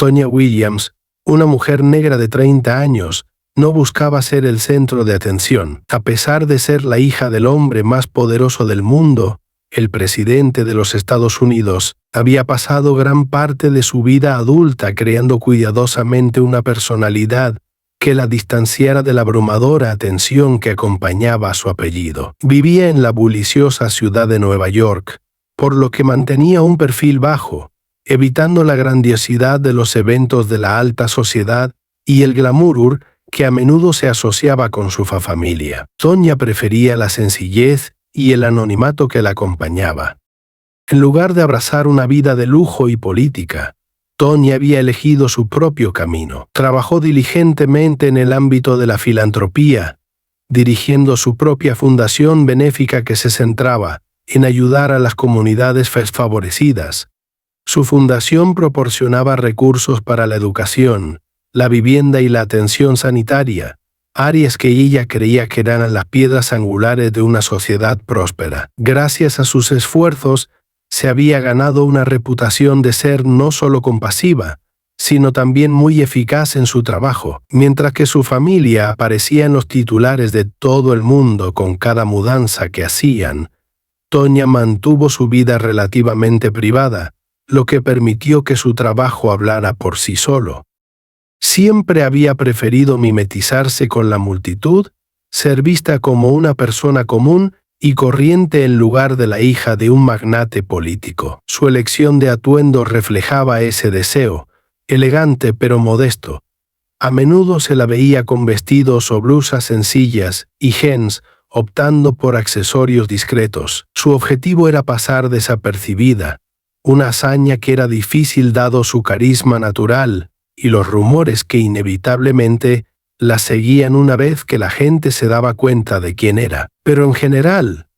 Tonya Williams, una mujer negra de 30 años, no buscaba ser el centro de atención. A pesar de ser la hija del hombre más poderoso del mundo, el presidente de los Estados Unidos, había pasado gran parte de su vida adulta creando cuidadosamente una personalidad que la distanciara de la abrumadora atención que acompañaba a su apellido. Vivía en la bulliciosa ciudad de Nueva York, por lo que mantenía un perfil bajo, evitando la grandiosidad de los eventos de la alta sociedad y el glamour que a menudo se asociaba con su familia. Tonya prefería la sencillez y el anonimato que la acompañaba. En lugar de abrazar una vida de lujo y política, Tonya había elegido su propio camino. Trabajó diligentemente en el ámbito de la filantropía, dirigiendo su propia fundación benéfica que se centraba en ayudar a las comunidades desfavorecidas. Su fundación proporcionaba recursos para la educación, la vivienda y la atención sanitaria, áreas que ella creía que eran las piedras angulares de una sociedad próspera. Gracias a sus esfuerzos, se había ganado una reputación de ser no solo compasiva, sino también muy eficaz en su trabajo. Mientras que su familia aparecía en los titulares de todo el mundo con cada mudanza que hacían, Tonya mantuvo su vida relativamente privada, lo que permitió que su trabajo hablara por sí solo. Siempre había preferido mimetizarse con la multitud, ser vista como una persona común y corriente en lugar de la hija de un magnate político. Su elección de atuendo reflejaba ese deseo, elegante pero modesto. A menudo se la veía con vestidos o blusas sencillas y jeans, optando por accesorios discretos. Su objetivo era pasar desapercibida, una hazaña que era difícil dado su carisma natural y los rumores que inevitablemente la seguían una vez que la gente se daba cuenta de quién era. Pero en general,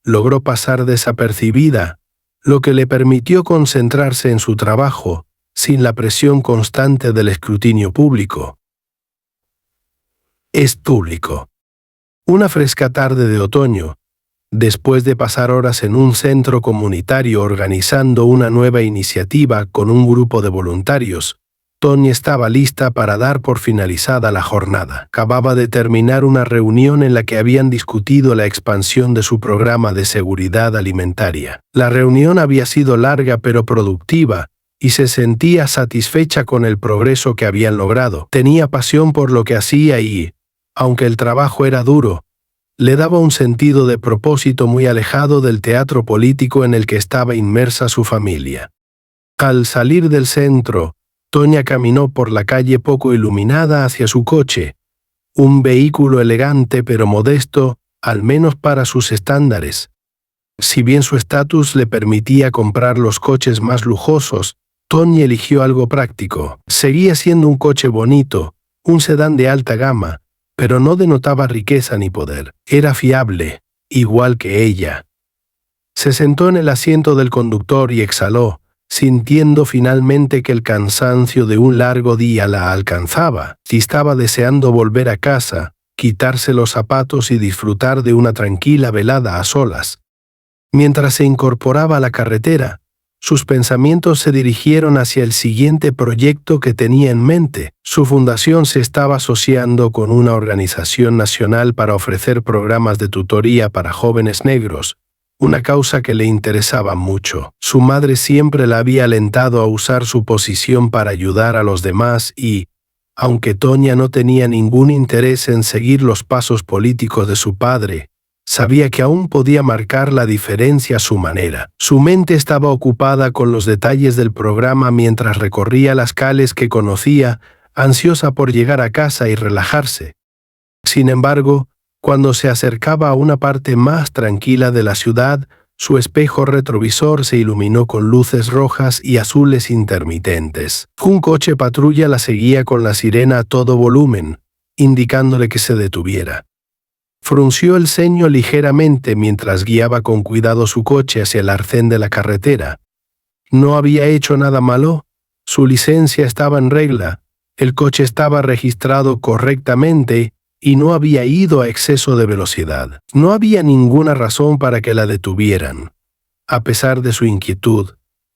logró pasar desapercibida, lo que le permitió concentrarse en su trabajo sin la presión constante del escrutinio público. Es público. Una fresca tarde de otoño, después de pasar horas en un centro comunitario organizando una nueva iniciativa con un grupo de voluntarios, Tonya estaba lista para dar por finalizada la jornada. Acababa de terminar una reunión en la que habían discutido la expansión de su programa de seguridad alimentaria. La reunión había sido larga pero productiva y se sentía satisfecha con el progreso que habían logrado. Tenía pasión por lo que hacía y, aunque el trabajo era duro, le daba un sentido de propósito muy alejado del teatro político en el que estaba inmersa su familia. Al salir del centro, Tonya caminó por la calle poco iluminada hacia su coche, un vehículo elegante pero modesto, al menos para sus estándares. Si bien su estatus le permitía comprar los coches más lujosos, Tonya eligió algo práctico. Seguía siendo un coche bonito, un sedán de alta gama, pero no denotaba riqueza ni poder. Era fiable, igual que ella. Se sentó en el asiento del conductor y exhaló, sintiendo finalmente que el cansancio de un largo día la alcanzaba. Si estaba deseando volver a casa, quitarse los zapatos y disfrutar de una tranquila velada a solas. Mientras se incorporaba a la carretera, sus pensamientos se dirigieron hacia el siguiente proyecto que tenía en mente. Su fundación se estaba asociando con una organización nacional para ofrecer programas de tutoría para jóvenes negros, una causa que le interesaba mucho. Su madre siempre la había alentado a usar su posición para ayudar a los demás y, aunque Tonya no tenía ningún interés en seguir los pasos políticos de su padre, sabía que aún podía marcar la diferencia a su manera. Su mente estaba ocupada con los detalles del programa mientras recorría las calles que conocía, ansiosa por llegar a casa y relajarse. Sin embargo, cuando se acercaba a una parte más tranquila de la ciudad, su espejo retrovisor se iluminó con luces rojas y azules intermitentes. Un coche patrulla la seguía con la sirena a todo volumen, indicándole que se detuviera. Frunció el ceño ligeramente mientras guiaba con cuidado su coche hacia el arcén de la carretera. No había hecho nada malo, su licencia estaba en regla, el coche estaba registrado correctamente y no había ido a exceso de velocidad. No había ninguna razón para que la detuvieran. A pesar de su inquietud,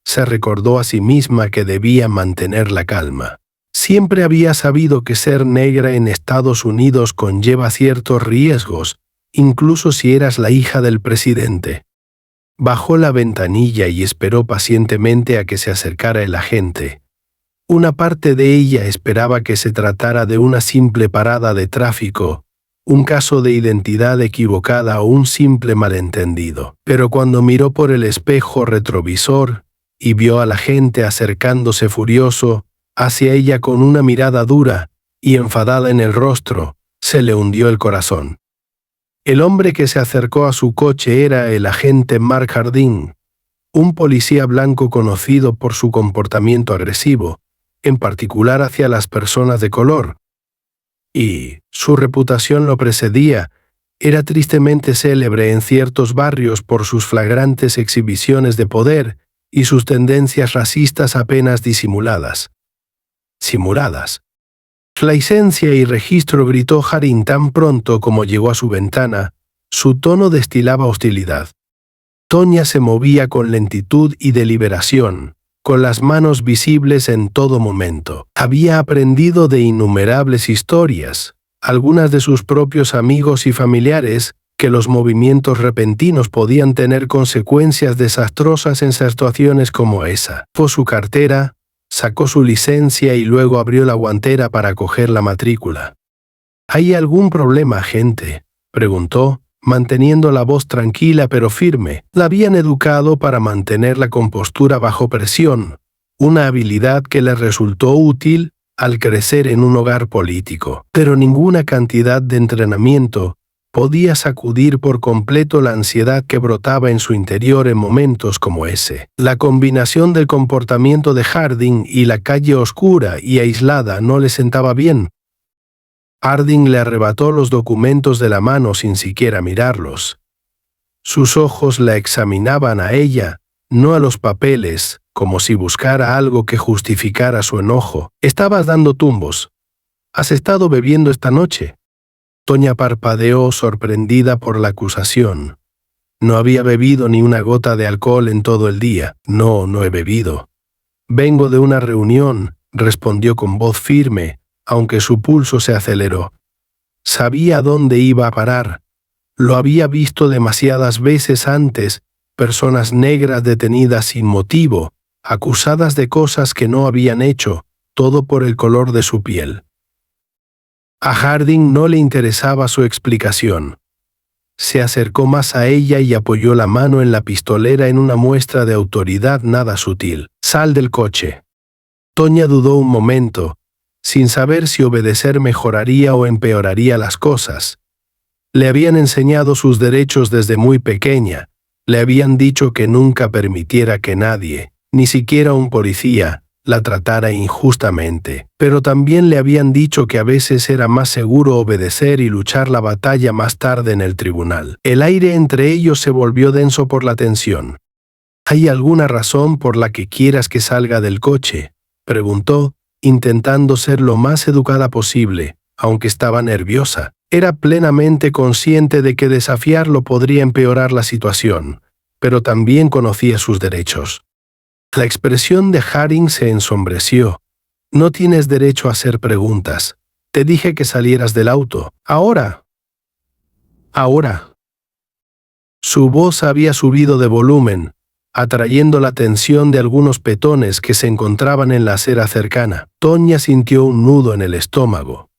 se recordó a sí misma que debía mantener la calma. Siempre había sabido que ser negra en Estados Unidos conlleva ciertos riesgos, incluso si eras la hija del presidente. Bajó la ventanilla y esperó pacientemente a que se acercara el agente. Una parte de ella esperaba que se tratara de una simple parada de tráfico, un caso de identidad equivocada o un simple malentendido. Pero cuando miró por el espejo retrovisor y vio al agente acercándose furioso hacia ella con una mirada dura y enfadada en el rostro, se le hundió el corazón. El hombre que se acercó a su coche era el agente Mark Harding, un policía blanco conocido por su comportamiento agresivo, en particular hacia las personas de color. Y su reputación lo precedía. Era tristemente célebre en ciertos barrios por sus flagrantes exhibiciones de poder y sus tendencias racistas apenas disimuladas. Simuladas. Licencia y registro, gritó Harding tan pronto como llegó a su ventana. Su tono destilaba hostilidad. Tonya se movía con lentitud y deliberación, con las manos visibles en todo momento. Había aprendido de innumerables historias, algunas de sus propios amigos y familiares, que los movimientos repentinos podían tener consecuencias desastrosas en situaciones como esa. Fue su cartera, sacó su licencia y luego abrió la guantera para coger la matrícula. ¿Hay algún problema, agente?, preguntó, manteniendo la voz tranquila pero firme. La habían educado para mantener la compostura bajo presión, una habilidad que le resultó útil al crecer en un hogar político. Pero ninguna cantidad de entrenamiento podía sacudir por completo la ansiedad que brotaba en su interior en momentos como ese. La combinación del comportamiento de Harding y la calle oscura y aislada no le sentaba bien. Harding le arrebató los documentos de la mano sin siquiera mirarlos. Sus ojos la examinaban a ella, no a los papeles, como si buscara algo que justificara su enojo. «Estabas dando tumbos. ¿Has estado bebiendo esta noche?» Tonya parpadeó, sorprendida por la acusación. No había bebido ni una gota de alcohol en todo el día. «No, no he bebido». «Vengo de una reunión», respondió con voz firme, aunque su pulso se aceleró. Sabía dónde iba a parar. Lo había visto demasiadas veces antes, personas negras detenidas sin motivo, acusadas de cosas que no habían hecho, todo por el color de su piel. A Harding no le interesaba su explicación. Se acercó más a ella y apoyó la mano en la pistolera en una muestra de autoridad nada sutil. «Sal del coche». Tonya dudó un momento, sin saber si obedecer mejoraría o empeoraría las cosas. Le habían enseñado sus derechos desde muy pequeña, le habían dicho que nunca permitiera que nadie, ni siquiera un policía, la tratara injustamente, pero también le habían dicho que a veces era más seguro obedecer y luchar la batalla más tarde en el tribunal. El aire entre ellos se volvió denso por la tensión. «¿Hay alguna razón por la que quieras que salga del coche?», preguntó, intentando ser lo más educada posible, aunque estaba nerviosa. Era plenamente consciente de que desafiarlo podría empeorar la situación, pero también conocía sus derechos. La expresión de Harding se ensombreció. «No tienes derecho a hacer preguntas. Te dije que salieras del auto. Ahora». «Ahora». Su voz había subido de volumen, atrayendo la atención de algunos peatones que se encontraban en la acera cercana. Tonya sintió un nudo en el estómago.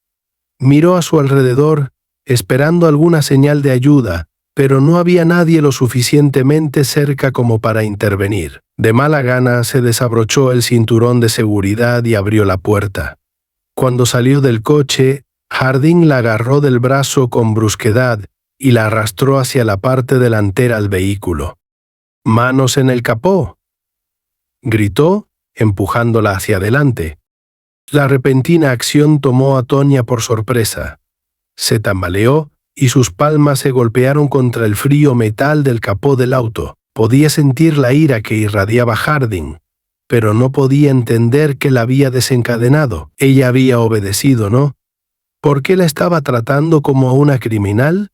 Miró a su alrededor, esperando alguna señal de ayuda, pero no había nadie lo suficientemente cerca como para intervenir. De mala gana se desabrochó el cinturón de seguridad y abrió la puerta. Cuando salió del coche, Harding la agarró del brazo con brusquedad y la arrastró hacia la parte delantera del vehículo. «¡Manos en el capó!», gritó, empujándola hacia adelante. La repentina acción tomó a Tonya por sorpresa. Se tambaleó y sus palmas se golpearon contra el frío metal del capó del auto. Podía sentir la ira que irradiaba Harding, pero no podía entender qué la había desencadenado. Ella había obedecido, ¿no? ¿Por qué la estaba tratando como a una criminal?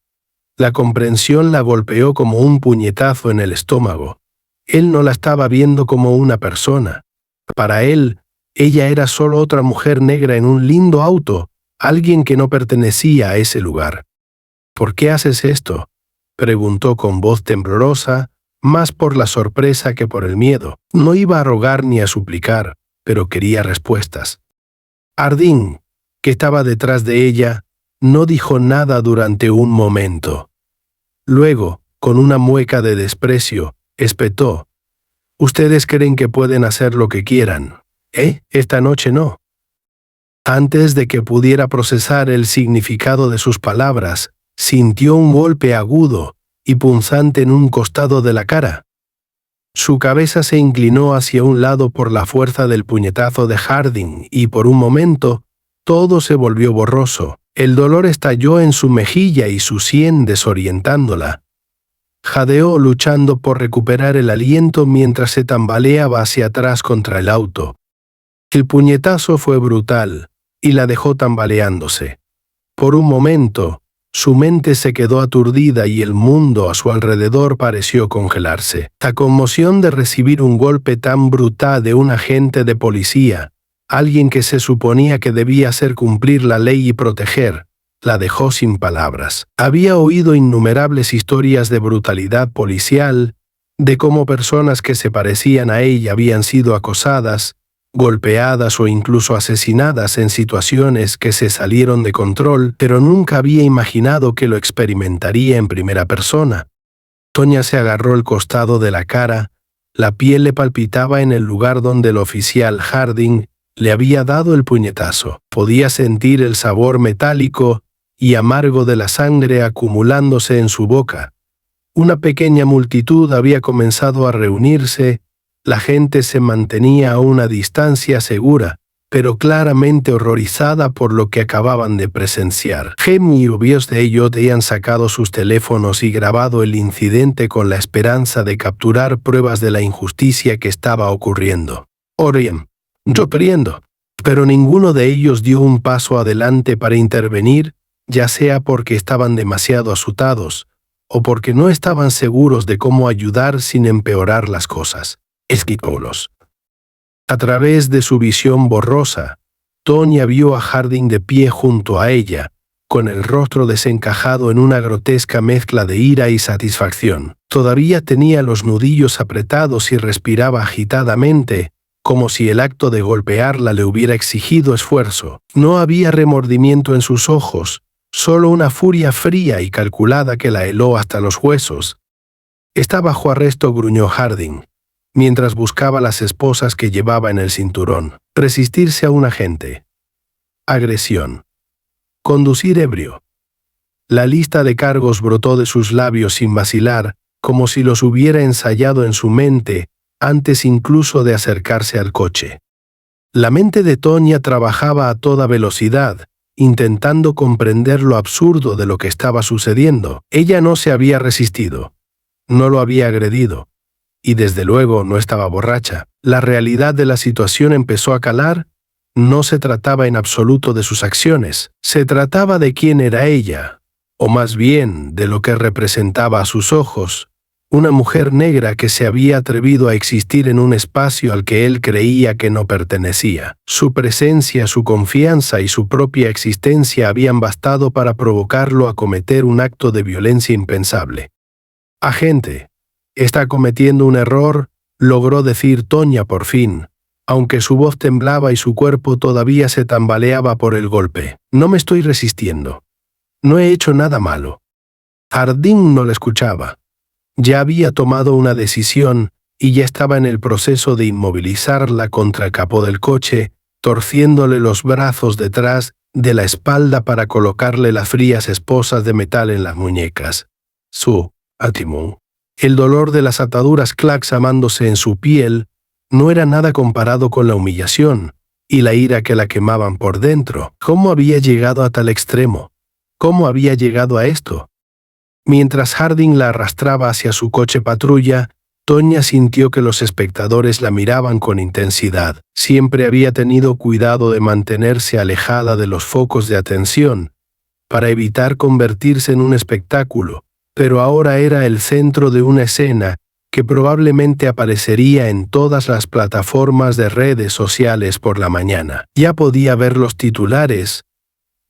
La comprensión la golpeó como un puñetazo en el estómago. Él no la estaba viendo como una persona. Para él, ella era solo otra mujer negra en un lindo auto, alguien que no pertenecía a ese lugar. «¿Por qué haces esto?», preguntó con voz temblorosa, más por la sorpresa que por el miedo. No iba a rogar ni a suplicar, pero quería respuestas. Harding, que estaba detrás de ella, no dijo nada durante un momento. Luego, con una mueca de desprecio, espetó: «Ustedes creen que pueden hacer lo que quieran, ¿eh? Esta noche no». Antes de que pudiera procesar el significado de sus palabras, sintió un golpe agudo y punzante en un costado de la cara. Su cabeza se inclinó hacia un lado por la fuerza del puñetazo de Harding y por un momento todo se volvió borroso. El dolor estalló en su mejilla y su sien desorientándola. Jadeó luchando por recuperar el aliento mientras se tambaleaba hacia atrás contra el auto. El puñetazo fue brutal y la dejó tambaleándose. Por un momento, su mente se quedó aturdida y el mundo a su alrededor pareció congelarse. La conmoción de recibir un golpe tan brutal de un agente de policía, alguien que se suponía que debía hacer cumplir la ley y proteger, la dejó sin palabras. Había oído innumerables historias de brutalidad policial, de cómo personas que se parecían a ella habían sido acosadas, golpeadas o incluso asesinadas en situaciones que se salieron de control, pero nunca había imaginado que lo experimentaría en primera persona. Tonya se agarró el costado de la cara, la piel le palpitaba en el lugar donde el oficial Harding le había dado el puñetazo. Podía sentir el sabor metálico y amargo de la sangre acumulándose en su boca. Una pequeña multitud había comenzado a reunirse. La gente se mantenía a una distancia segura, pero claramente horrorizada por lo que acababan de presenciar. Jamie y varios de ellos habían sacado sus teléfonos y grabado el incidente con la esperanza de capturar pruebas de la injusticia que estaba ocurriendo. Orion, sonriendo, pero ninguno de ellos dio un paso adelante para intervenir, ya sea porque estaban demasiado asustados o porque no estaban seguros de cómo ayudar sin empeorar las cosas. Esquipolos. A través de su visión borrosa, Tonya vio a Harding de pie junto a ella, con el rostro desencajado en una grotesca mezcla de ira y satisfacción. Todavía tenía los nudillos apretados y respiraba agitadamente, como si el acto de golpearla le hubiera exigido esfuerzo. No había remordimiento en sus ojos, solo una furia fría y calculada que la heló hasta los huesos. «Está bajo arresto», gruñó Harding, mientras buscaba las esposas que llevaba en el cinturón. Resistirse a un agente. Agresión. Conducir ebrio. La lista de cargos brotó de sus labios sin vacilar, como si los hubiera ensayado en su mente antes incluso de acercarse al coche. La mente de Tonya trabajaba a toda velocidad, intentando comprender lo absurdo de lo que estaba sucediendo. Ella no se había resistido. No lo había agredido. Y desde luego no estaba borracha. La realidad de la situación empezó a calar. No se trataba en absoluto de sus acciones. Se trataba de quién era ella, o más bien de lo que representaba a sus ojos. Una mujer negra que se había atrevido a existir en un espacio al que él creía que no pertenecía. Su presencia, su confianza y su propia existencia habían bastado para provocarlo a cometer un acto de violencia impensable. «Agente, está cometiendo un error», logró decir Tonya por fin, aunque su voz temblaba y su cuerpo todavía se tambaleaba por el golpe. «No me estoy resistiendo. No he hecho nada malo». Harding no la escuchaba. Ya había tomado una decisión y ya estaba en el proceso de inmovilizarla contra el capó del coche, torciéndole los brazos detrás de la espalda para colocarle las frías esposas de metal en las muñecas. Su Atimú. El dolor de las ataduras claxamándose en su piel no era nada comparado con la humillación y la ira que la quemaban por dentro. ¿Cómo había llegado a tal extremo? ¿Cómo había llegado a esto? Mientras Harding la arrastraba hacia su coche patrulla, Tonya sintió que los espectadores la miraban con intensidad. Siempre había tenido cuidado de mantenerse alejada de los focos de atención, para evitar convertirse en un espectáculo, pero ahora era el centro de una escena que probablemente aparecería en todas las plataformas de redes sociales por la mañana. Ya podía ver los titulares: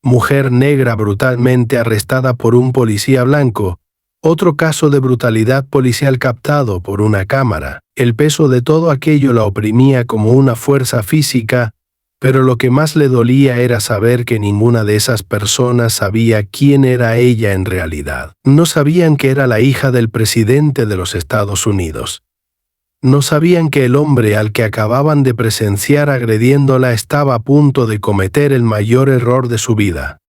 mujer negra brutalmente arrestada por un policía blanco, otro caso de brutalidad policial captado por una cámara. El peso de todo aquello la oprimía como una fuerza física, pero lo que más le dolía era saber que ninguna de esas personas sabía quién era ella en realidad. No sabían que era la hija del presidente de los Estados Unidos. No sabían que el hombre al que acababan de presenciar agrediéndola estaba a punto de cometer el mayor error de su vida.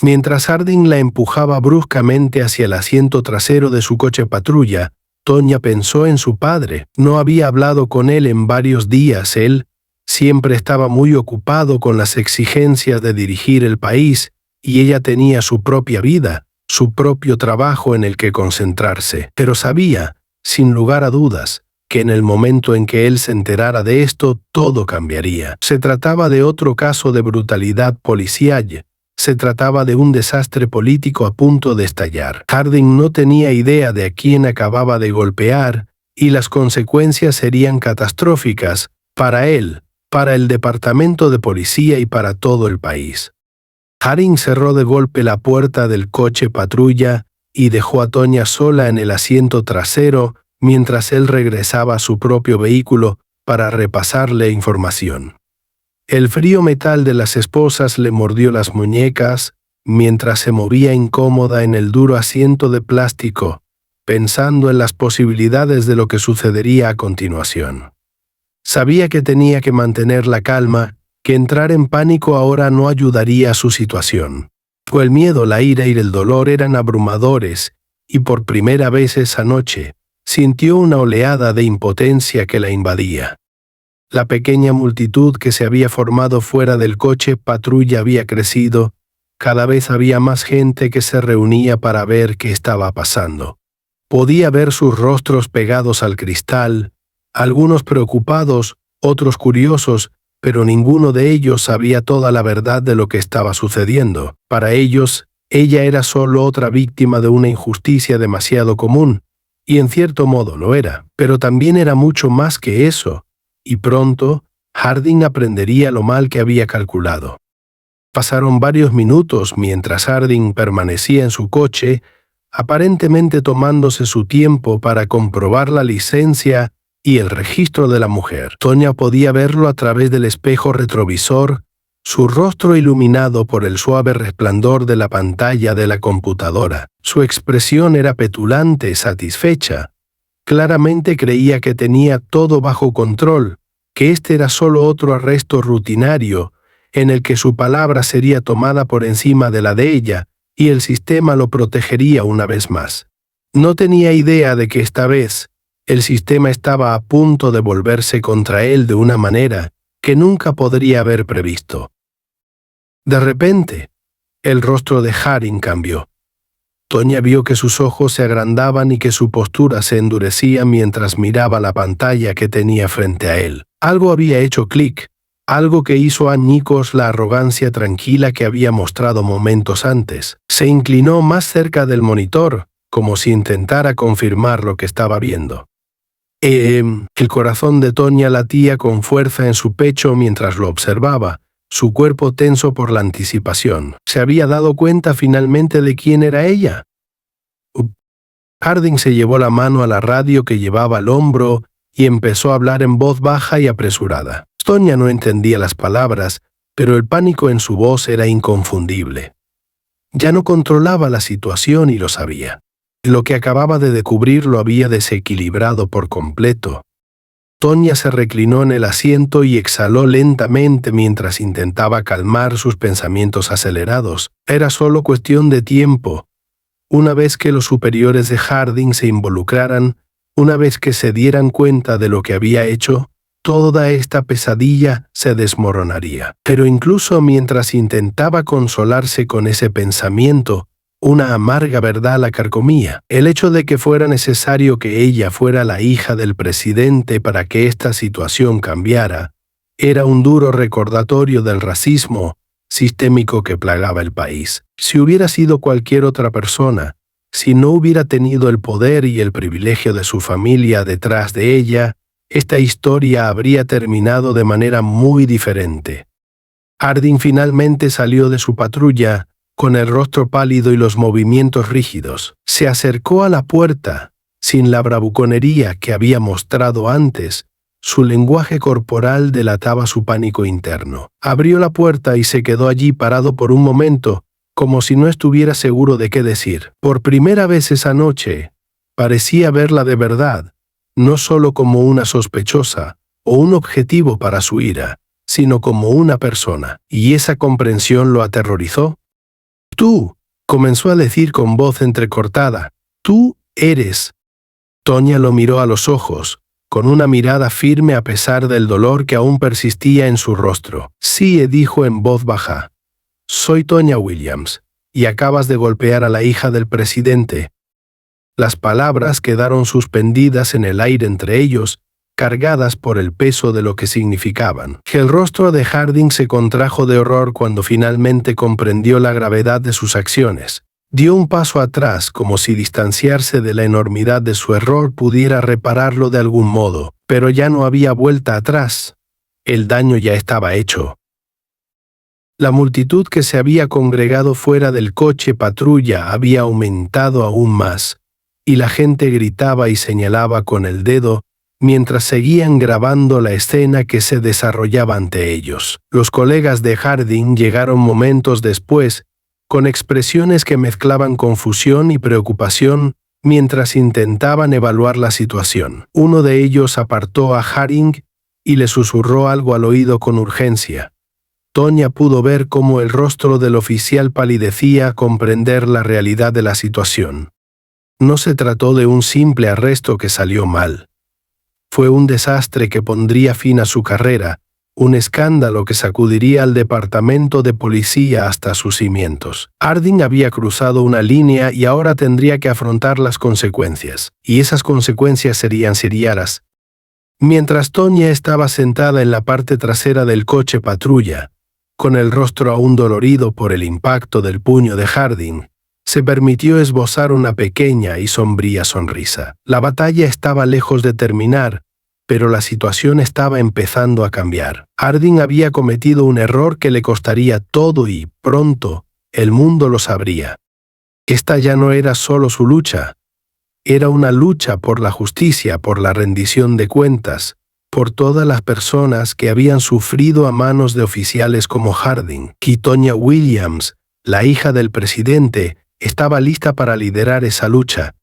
Mientras Harding la empujaba bruscamente hacia el asiento trasero de su coche patrulla, Tonya pensó en su padre. No había hablado con él en varios días. Él siempre estaba muy ocupado con las exigencias de dirigir el país, y ella tenía su propia vida, su propio trabajo en el que concentrarse. Pero sabía, sin lugar a dudas, que en el momento en que él se enterara de esto, todo cambiaría. Se trataba de otro caso de brutalidad policial. Se trataba de un desastre político a punto de estallar. Harding no tenía idea de a quién acababa de golpear, y las consecuencias serían catastróficas para él, para el departamento de policía y para todo el país. Harding cerró de golpe la puerta del coche patrulla y dejó a Tonya sola en el asiento trasero mientras él regresaba a su propio vehículo para repasarle información. El frío metal de las esposas le mordió las muñecas mientras se movía incómoda en el duro asiento de plástico, pensando en las posibilidades de lo que sucedería a continuación. Sabía que tenía que mantener la calma, que entrar en pánico ahora no ayudaría a su situación. El miedo, la ira y el dolor eran abrumadores, y por primera vez esa noche sintió una oleada de impotencia que la invadía. La pequeña multitud que se había formado fuera del coche patrulla había crecido, cada vez había más gente que se reunía para ver qué estaba pasando. Podía ver sus rostros pegados al cristal, algunos preocupados, otros curiosos, pero ninguno de ellos sabía toda la verdad de lo que estaba sucediendo. Para ellos, ella era solo otra víctima de una injusticia demasiado común, y en cierto modo lo era, pero también era mucho más que eso, y pronto Harding aprendería lo mal que había calculado. Pasaron varios minutos mientras Harding permanecía en su coche, aparentemente tomándose su tiempo para comprobar la licencia y el registro de la mujer. Tonya podía verlo a través del espejo retrovisor, su rostro iluminado por el suave resplandor de la pantalla de la computadora. Su expresión era petulante, satisfecha. Claramente creía que tenía todo bajo control, que este era solo otro arresto rutinario, en el que su palabra sería tomada por encima de la de ella, y el sistema lo protegería una vez más. No tenía idea de que esta vez el sistema estaba a punto de volverse contra él de una manera que nunca podría haber previsto. De repente, el rostro de Harding cambió. Tonya vio que sus ojos se agrandaban y que su postura se endurecía mientras miraba la pantalla que tenía frente a él. Algo había hecho clic, algo que hizo añicos la arrogancia tranquila que había mostrado momentos antes. Se inclinó más cerca del monitor, como si intentara confirmar lo que estaba viendo. El corazón de Tonya latía con fuerza en su pecho mientras lo observaba, su cuerpo tenso por la anticipación. ¿Se había dado cuenta finalmente de quién era ella? Harding se llevó la mano a la radio que llevaba al hombro y empezó a hablar en voz baja y apresurada. Tonya no entendía las palabras, pero el pánico en su voz era inconfundible. Ya no controlaba la situación y lo sabía. Lo que acababa de descubrir lo había desequilibrado por completo. Tonya se reclinó en el asiento y exhaló lentamente mientras intentaba calmar sus pensamientos acelerados. Era solo cuestión de tiempo. Una vez que los superiores de Harding se involucraran, una vez que se dieran cuenta de lo que había hecho, toda esta pesadilla se desmoronaría. Pero incluso mientras intentaba consolarse con ese pensamiento, una amarga verdad la carcomía. El hecho de que fuera necesario que ella fuera la hija del presidente para que esta situación cambiara, era un duro recordatorio del racismo sistémico que plagaba el país. Si hubiera sido cualquier otra persona, Si no hubiera tenido el poder y el privilegio de su familia detrás de ella, esta historia habría terminado de manera muy diferente. Harding finalmente salió de su patrulla, con el rostro pálido y los movimientos rígidos. Se acercó a la puerta, sin la bravuconería que había mostrado antes. Su lenguaje corporal delataba su pánico interno. Abrió la puerta y se quedó allí parado por un momento, como si no estuviera seguro de qué decir. Por primera vez esa noche, parecía verla de verdad, no solo como una sospechosa o un objetivo para su ira, sino como una persona, y esa comprensión lo aterrorizó. «Tú», comenzó a decir con voz entrecortada, «tú eres». Tonya lo miró a los ojos, con una mirada firme a pesar del dolor que aún persistía en su rostro. «Sí», dijo en voz baja, «soy Tonya Williams, y acabas de golpear a la hija del presidente». Las palabras quedaron suspendidas en el aire entre ellos, cargadas por el peso de lo que significaban. El rostro de Harding se contrajo de horror cuando finalmente comprendió la gravedad de sus acciones. Dio un paso atrás, como si distanciarse de la enormidad de su error pudiera repararlo de algún modo, pero ya no había vuelta atrás. El daño ya estaba hecho. La multitud que se había congregado fuera del coche patrulla había aumentado aún más, y la gente gritaba y señalaba con el dedo mientras seguían grabando la escena que se desarrollaba ante ellos. Los colegas de Harding llegaron momentos después, con expresiones que mezclaban confusión y preocupación mientras intentaban evaluar la situación. Uno de ellos apartó a Harding y le susurró algo al oído con urgencia. Tonya pudo ver cómo el rostro del oficial palidecía al comprender la realidad de la situación. No se trató de un simple arresto que salió mal. Fue un desastre que pondría fin a su carrera, un escándalo que sacudiría al departamento de policía hasta sus cimientos. Harding había cruzado una línea y ahora tendría que afrontar las consecuencias, y esas consecuencias serían serias. Mientras Tonya estaba sentada en la parte trasera del coche patrulla, con el rostro aún dolorido por el impacto del puño de Harding, se permitió esbozar una pequeña y sombría sonrisa. La batalla estaba lejos de terminar, pero la situación estaba empezando a cambiar. Harding había cometido un error que le costaría todo y, pronto, el mundo lo sabría. Esta ya no era solo su lucha. Era una lucha por la justicia, por la rendición de cuentas, por todas las personas que habían sufrido a manos de oficiales como Harding. Y Tonya Williams, la hija del presidente, estaba lista para liderar esa lucha.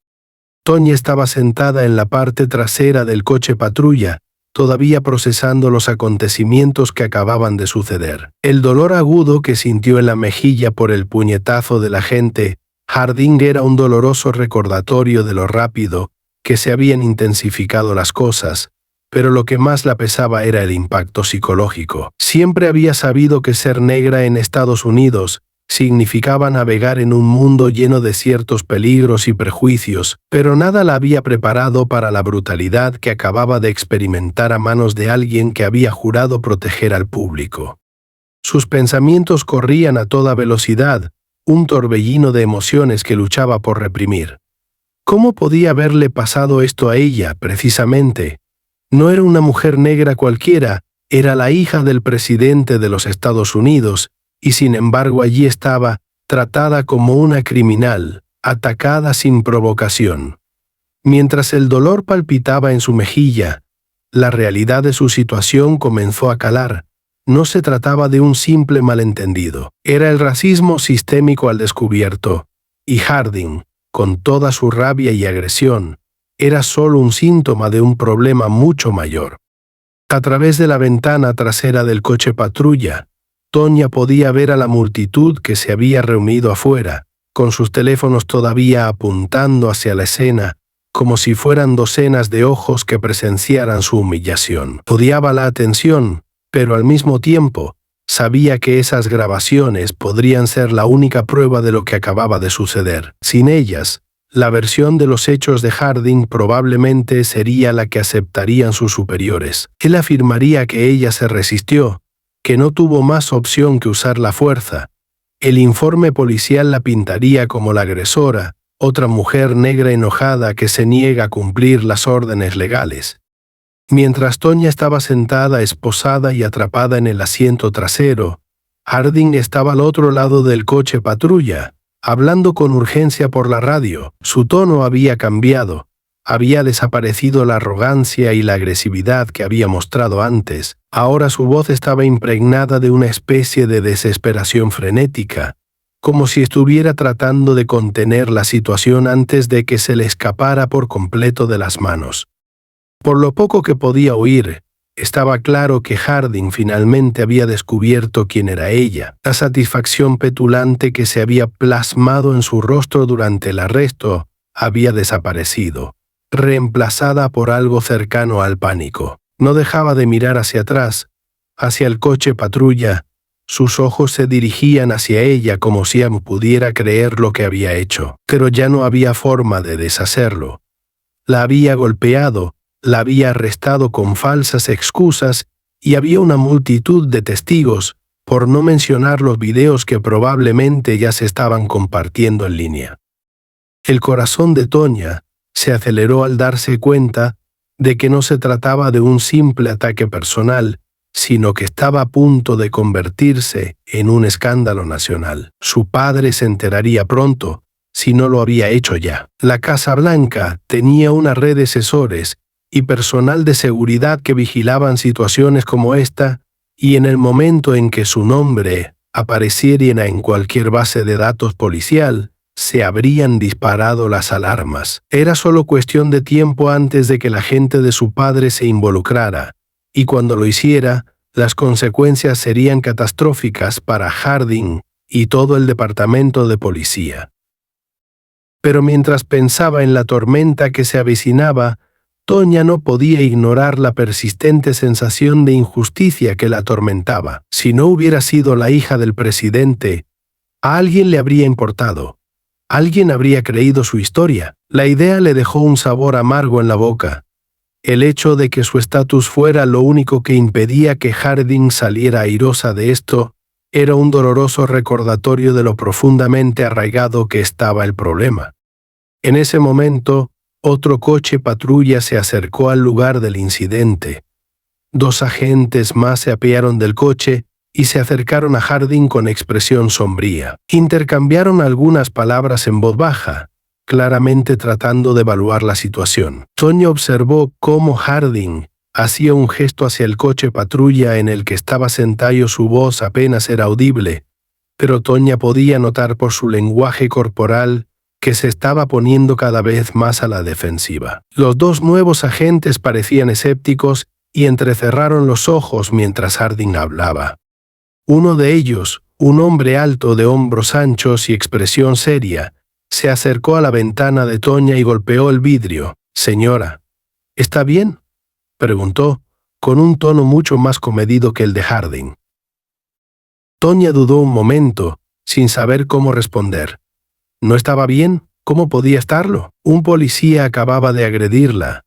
Tonya estaba sentada en la parte trasera del coche patrulla, todavía procesando los acontecimientos que acababan de suceder. El dolor agudo que sintió en la mejilla por el puñetazo del agente Harding era un doloroso recordatorio de lo rápido que se habían intensificado las cosas, pero lo que más la pesaba era el impacto psicológico. Siempre había sabido que ser negra en Estados Unidos significaba navegar en un mundo lleno de ciertos peligros y prejuicios, pero nada la había preparado para la brutalidad que acababa de experimentar a manos de alguien que había jurado proteger al público. Sus pensamientos corrían a toda velocidad, un torbellino de emociones que luchaba por reprimir. ¿Cómo podía haberle pasado esto a ella, precisamente? No era una mujer negra cualquiera, era la hija del presidente de los Estados Unidos, y sin embargo allí estaba, tratada como una criminal, atacada sin provocación. Mientras el dolor palpitaba en su mejilla, la realidad de su situación comenzó a calar. No se trataba de un simple malentendido, era el racismo sistémico al descubierto, y Harding, con toda su rabia y agresión, era solo un síntoma de un problema mucho mayor. A través de la ventana trasera del coche patrulla, Tonya podía ver a la multitud que se había reunido afuera, con sus teléfonos todavía apuntando hacia la escena, como si fueran docenas de ojos que presenciaran su humillación. Odiaba la atención, pero al mismo tiempo, sabía que esas grabaciones podrían ser la única prueba de lo que acababa de suceder. Sin ellas, la versión de los hechos de Harding probablemente sería la que aceptarían sus superiores. Él afirmaría que ella se resistió, que no tuvo más opción que usar la fuerza. El informe policial la pintaría como la agresora, otra mujer negra enojada que se niega a cumplir las órdenes legales. Mientras Tonya estaba sentada, esposada y atrapada en el asiento trasero, Harding estaba al otro lado del coche patrulla, hablando con urgencia por la radio. Su tono había cambiado. Había desaparecido la arrogancia y la agresividad que había mostrado antes. Ahora su voz estaba impregnada de una especie de desesperación frenética, como si estuviera tratando de contener la situación antes de que se le escapara por completo de las manos. Por lo poco que podía oír, estaba claro que Harding finalmente había descubierto quién era ella. La satisfacción petulante que se había plasmado en su rostro durante el arresto había desaparecido, reemplazada por algo cercano al pánico. No dejaba de mirar hacia atrás, hacia el coche patrulla. Sus ojos se dirigían hacia ella como si pudiera creer lo que había hecho, pero ya no había forma de deshacerlo. La había golpeado, la había arrestado con falsas excusas y había una multitud de testigos, por no mencionar los videos que probablemente ya se estaban compartiendo en línea. El corazón de Tonya se aceleró al darse cuenta de que no se trataba de un simple ataque personal, sino que estaba a punto de convertirse en un escándalo nacional. Su padre se enteraría pronto, si no lo había hecho ya. La Casa Blanca tenía una red de asesores y personal de seguridad que vigilaban situaciones como esta, y en el momento en que su nombre apareciera en cualquier base de datos policial, se habrían disparado las alarmas. Era solo cuestión de tiempo antes de que la gente de su padre se involucrara, y cuando lo hiciera, las consecuencias serían catastróficas para Harding y todo el departamento de policía. Pero mientras pensaba en la tormenta que se avecinaba, Tonya no podía ignorar la persistente sensación de injusticia que la atormentaba. Si no hubiera sido la hija del presidente, a alguien le habría importado. Alguien habría creído su historia. La idea le dejó un sabor amargo en la boca. El hecho de que su estatus fuera lo único que impedía que Harding saliera airosa de esto era un doloroso recordatorio de lo profundamente arraigado que estaba el problema. En ese momento, otro coche patrulla se acercó al lugar del incidente. 2 agentes más se apearon del coche y se acercaron a Harding con expresión sombría. Intercambiaron algunas palabras en voz baja, claramente tratando de evaluar la situación. Tonya observó cómo Harding hacía un gesto hacia el coche patrulla en el que estaba sentado. Su voz apenas era audible, pero Tonya podía notar por su lenguaje corporal que se estaba poniendo cada vez más a la defensiva. Los 2 nuevos agentes parecían escépticos y entrecerraron los ojos mientras Harding hablaba. Uno de ellos, un hombre alto de hombros anchos y expresión seria, se acercó a la ventana de Tonya y golpeó el vidrio. «Señora, ¿está bien?», preguntó, con un tono mucho más comedido que el de Harding. Tonya dudó un momento, sin saber cómo responder. ¿No estaba bien? ¿Cómo podía estarlo? Un policía acababa de agredirla.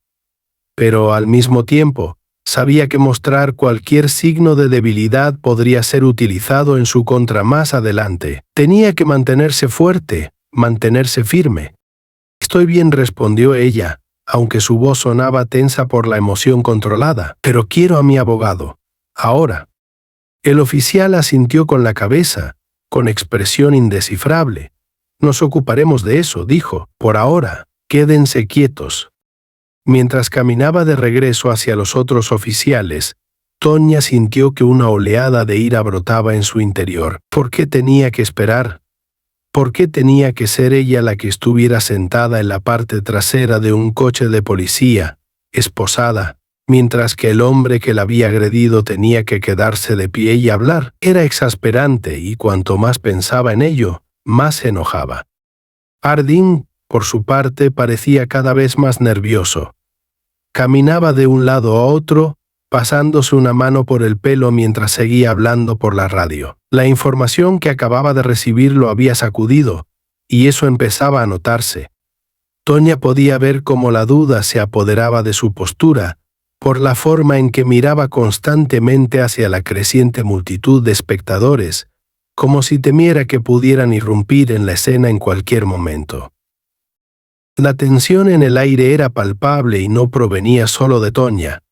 Pero al mismo tiempo, sabía que mostrar cualquier signo de debilidad podría ser utilizado en su contra más adelante. Tenía que mantenerse fuerte, mantenerse firme. «Estoy bien», respondió ella, aunque su voz sonaba tensa por la emoción controlada. «Pero quiero a mi abogado. Ahora». El oficial asintió con la cabeza, con expresión indescifrable. «Nos ocuparemos de eso», dijo. «Por ahora, quédense quietos». Mientras caminaba de regreso hacia los otros oficiales, Tonya sintió que una oleada de ira brotaba en su interior. ¿Por qué tenía que esperar? ¿Por qué tenía que ser ella la que estuviera sentada en la parte trasera de un coche de policía, esposada, mientras que el hombre que la había agredido tenía que quedarse de pie y hablar? Era exasperante y cuanto más pensaba en ello, más se enojaba. Harding, por su parte, parecía cada vez más nervioso. Caminaba de un lado a otro, pasándose una mano por el pelo mientras seguía hablando por la radio. La información que acababa de recibir lo había sacudido, y eso empezaba a notarse. Tonya podía ver cómo la duda se apoderaba de su postura, por la forma en que miraba constantemente hacia la creciente multitud de espectadores, como si temiera que pudieran irrumpir en la escena en cualquier momento. La tensión en el aire era palpable y no provenía solo de Tonya.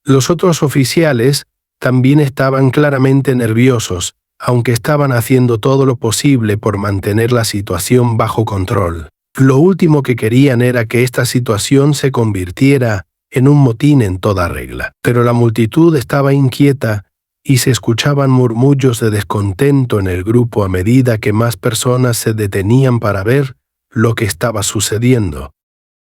Los otros oficiales también estaban claramente nerviosos, aunque estaban haciendo todo lo posible por mantener la situación bajo control. Lo último que querían era que esta situación se convirtiera en un motín en toda regla. Pero la multitud estaba inquieta y se escuchaban murmullos de descontento en el grupo a medida que más personas se detenían para ver lo que estaba sucediendo.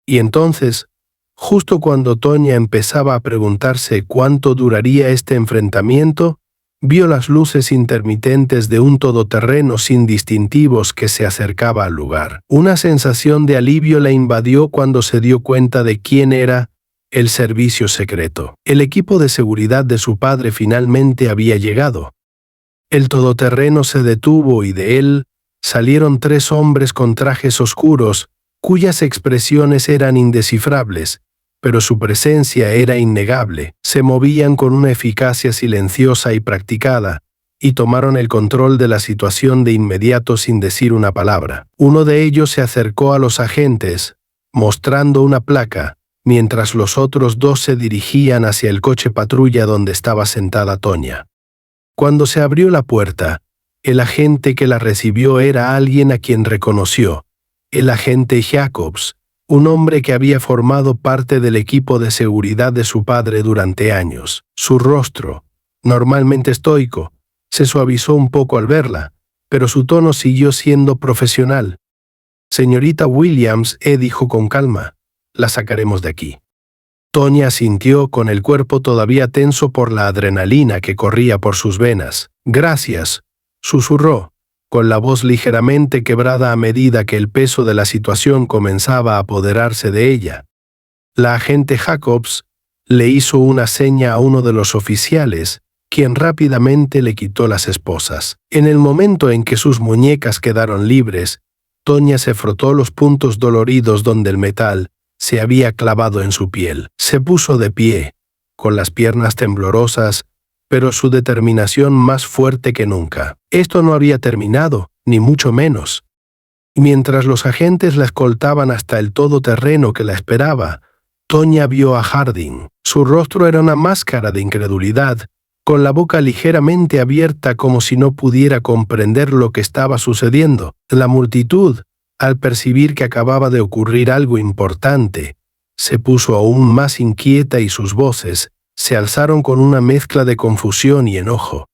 Y entonces, justo cuando Tonya empezaba a preguntarse cuánto duraría este enfrentamiento, vio las luces intermitentes de un todoterreno sin distintivos que se acercaba al lugar. Una sensación de alivio la invadió cuando se dio cuenta de quién era el servicio secreto. El equipo de seguridad de su padre finalmente había llegado. El todoterreno se detuvo y de él salieron 3 hombres con trajes oscuros, cuyas expresiones eran indescifrables, pero su presencia era innegable. Se movían con una eficacia silenciosa y practicada, y tomaron el control de la situación de inmediato sin decir una palabra. Uno de ellos se acercó a los agentes, mostrando una placa, mientras los otros 2 se dirigían hacia el coche patrulla donde estaba sentada Tonya. Cuando se abrió la puerta, el agente que la recibió era alguien a quien reconoció, el agente Jacobs, un hombre que había formado parte del equipo de seguridad de su padre durante años. Su rostro, normalmente estoico, se suavizó un poco al verla, pero su tono siguió siendo profesional. «Señorita Williams», dijo con calma, «la sacaremos de aquí». Tonya asintió con el cuerpo todavía tenso por la adrenalina que corría por sus venas. «Gracias», susurró, con la voz ligeramente quebrada a medida que el peso de la situación comenzaba a apoderarse de ella. La agente Jacobs le hizo una seña a uno de los oficiales, quien rápidamente le quitó las esposas. En el momento en que sus muñecas quedaron libres, Tonya se frotó los puntos doloridos donde el metal se había clavado en su piel. Se puso de pie, con las piernas temblorosas, pero su determinación más fuerte que nunca. Esto no había terminado, ni mucho menos. Mientras los agentes la escoltaban hasta el todoterreno que la esperaba, Tonya vio a Harding. Su rostro era una máscara de incredulidad, con la boca ligeramente abierta como si no pudiera comprender lo que estaba sucediendo. La multitud, al percibir que acababa de ocurrir algo importante, se puso aún más inquieta y sus voces se alzaron con una mezcla de confusión y enojo.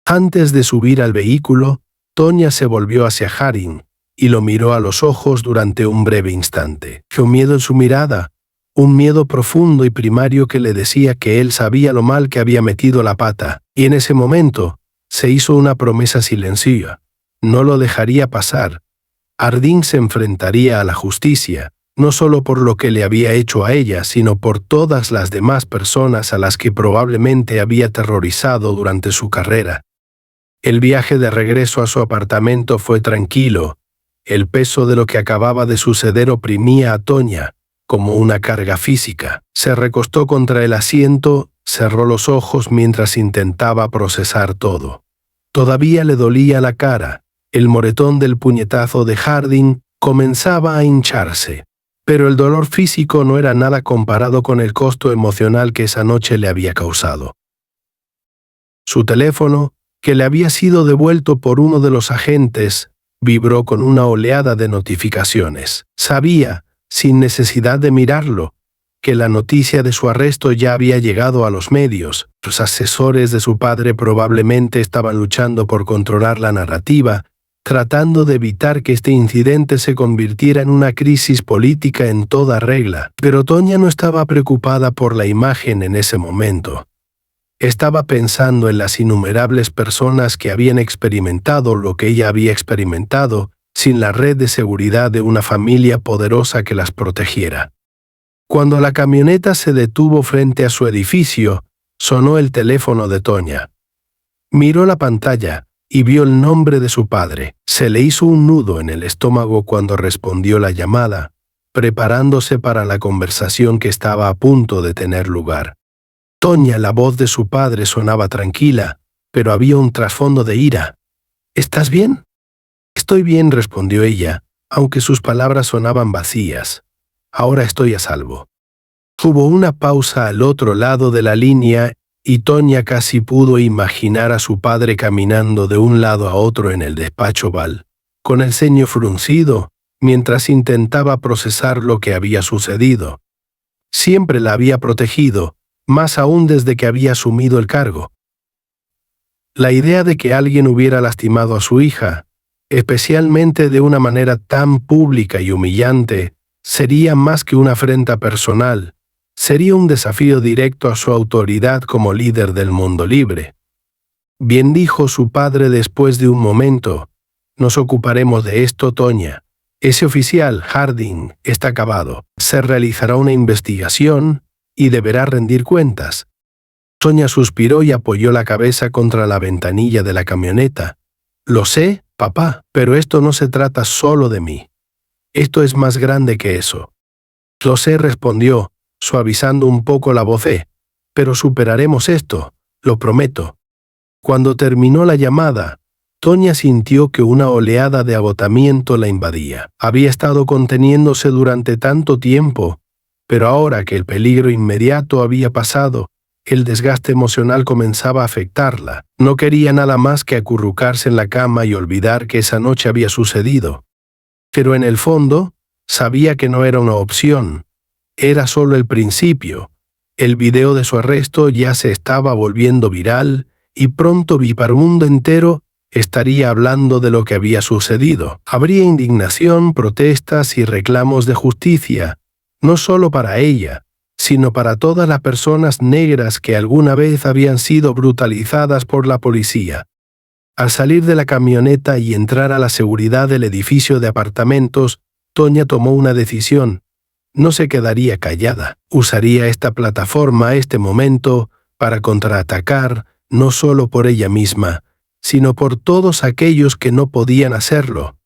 Antes de subir al vehículo, Tonya se volvió hacia Harding y lo miró a los ojos durante un breve instante. Vio miedo en su mirada, un miedo profundo y primario que le decía que él sabía lo mal que había metido la pata, y en ese momento se hizo una promesa silenciosa. No lo dejaría pasar. Harding se enfrentaría a la justicia, no solo por lo que le había hecho a ella, sino por todas las demás personas a las que probablemente había aterrorizado durante su carrera. El viaje de regreso a su apartamento fue tranquilo. El peso de lo que acababa de suceder oprimía a Tonya, como una carga física. Se recostó contra el asiento, cerró los ojos mientras intentaba procesar todo. Todavía le dolía la cara. El moretón del puñetazo de Harding comenzaba a hincharse, pero el dolor físico no era nada comparado con el costo emocional que esa noche le había causado. Su teléfono, que le había sido devuelto por uno de los agentes, vibró con una oleada de notificaciones. Sabía, sin necesidad de mirarlo, que la noticia de su arresto ya había llegado a los medios. Los asesores de su padre probablemente estaban luchando por controlar la narrativa, tratando de evitar que este incidente se convirtiera en una crisis política en toda regla. Pero Tonya no estaba preocupada por la imagen en ese momento. Estaba pensando en las innumerables personas que habían experimentado lo que ella había experimentado sin la red de seguridad de una familia poderosa que las protegiera. Cuando la camioneta se detuvo frente a su edificio, sonó el teléfono de Tonya. Miró la pantalla y vio el nombre de su padre. Se le hizo un nudo en el estómago cuando respondió la llamada, preparándose para la conversación que estaba a punto de tener lugar. Tonya, la voz de su padre sonaba tranquila, pero había un trasfondo de ira. «¿Estás bien?» «Estoy bien», respondió ella, aunque sus palabras sonaban vacías. Ahora estoy a salvo. Hubo una pausa al otro lado de la línea y Tonya casi pudo imaginar a su padre caminando de un lado a otro en el despacho Oval, con el ceño fruncido, mientras intentaba procesar lo que había sucedido. Siempre la había protegido, más aún desde que había asumido el cargo. La idea de que alguien hubiera lastimado a su hija, especialmente de una manera tan pública y humillante, sería más que una afrenta personal, sería un desafío directo a su autoridad como líder del mundo libre. Bien dijo su padre después de un momento, nos ocuparemos de esto, Tonya. Ese oficial, Harding, está acabado. Se realizará una investigación y deberá rendir cuentas. Tonya suspiró y apoyó la cabeza contra la ventanilla de la camioneta. Lo sé, papá, pero esto no se trata solo de mí. Esto es más grande que eso. Lo sé, respondió, suavizando un poco la voz, pero superaremos esto, lo prometo. Cuando terminó la llamada, Tonya sintió que una oleada de agotamiento la invadía. Había estado conteniéndose durante tanto tiempo, pero ahora que el peligro inmediato había pasado, el desgaste emocional comenzaba a afectarla. No quería nada más que acurrucarse en la cama y olvidar que esa noche había sucedido. Pero en el fondo, sabía que no era una opción. Era solo el principio. El video de su arresto ya se estaba volviendo viral y pronto el mundo entero estaría hablando de lo que había sucedido. Habría indignación, protestas y reclamos de justicia, no solo para ella, sino para todas las personas negras que alguna vez habían sido brutalizadas por la policía. Al salir de la camioneta y entrar a la seguridad del edificio de apartamentos, Tonya tomó una decisión. No se quedaría callada. Usaría esta plataforma, este momento, para contraatacar, no solo por ella misma, sino por todos aquellos que no podían hacerlo.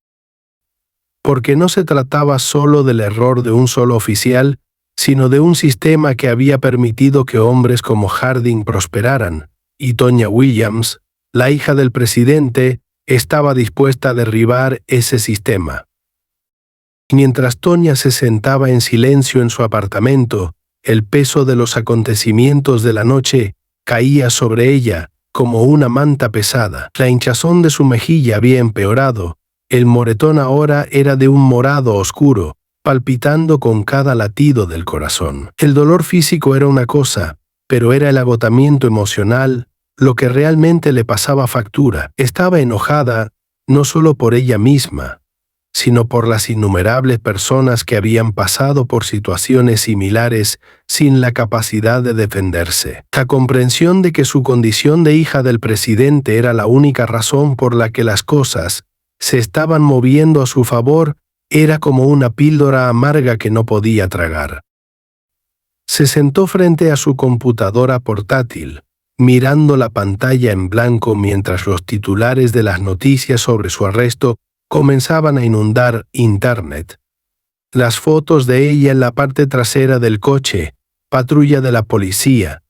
Porque no se trataba solo del error de un solo oficial, sino de un sistema que había permitido que hombres como Harding prosperaran, y Tonya Williams, la hija del presidente, estaba dispuesta a derribar ese sistema. Mientras Tonya se sentaba en silencio en su apartamento, el peso de los acontecimientos de la noche caía sobre ella como una manta pesada. La hinchazón de su mejilla había empeorado. El moretón ahora era de un morado oscuro, palpitando con cada latido del corazón. El dolor físico era una cosa, pero era el agotamiento emocional lo que realmente le pasaba factura. Estaba enojada no solo por ella misma, sino por las innumerables personas que habían pasado por situaciones similares sin la capacidad de defenderse. La comprensión de que su condición de hija del presidente era la única razón por la que las cosas se estaban moviendo a su favor era como una píldora amarga que no podía tragar. Se sentó frente a su computadora portátil, mirando la pantalla en blanco mientras los titulares de las noticias sobre su arresto comenzaban a inundar Internet. Las fotos de ella en la parte trasera del coche, patrulla de la policía,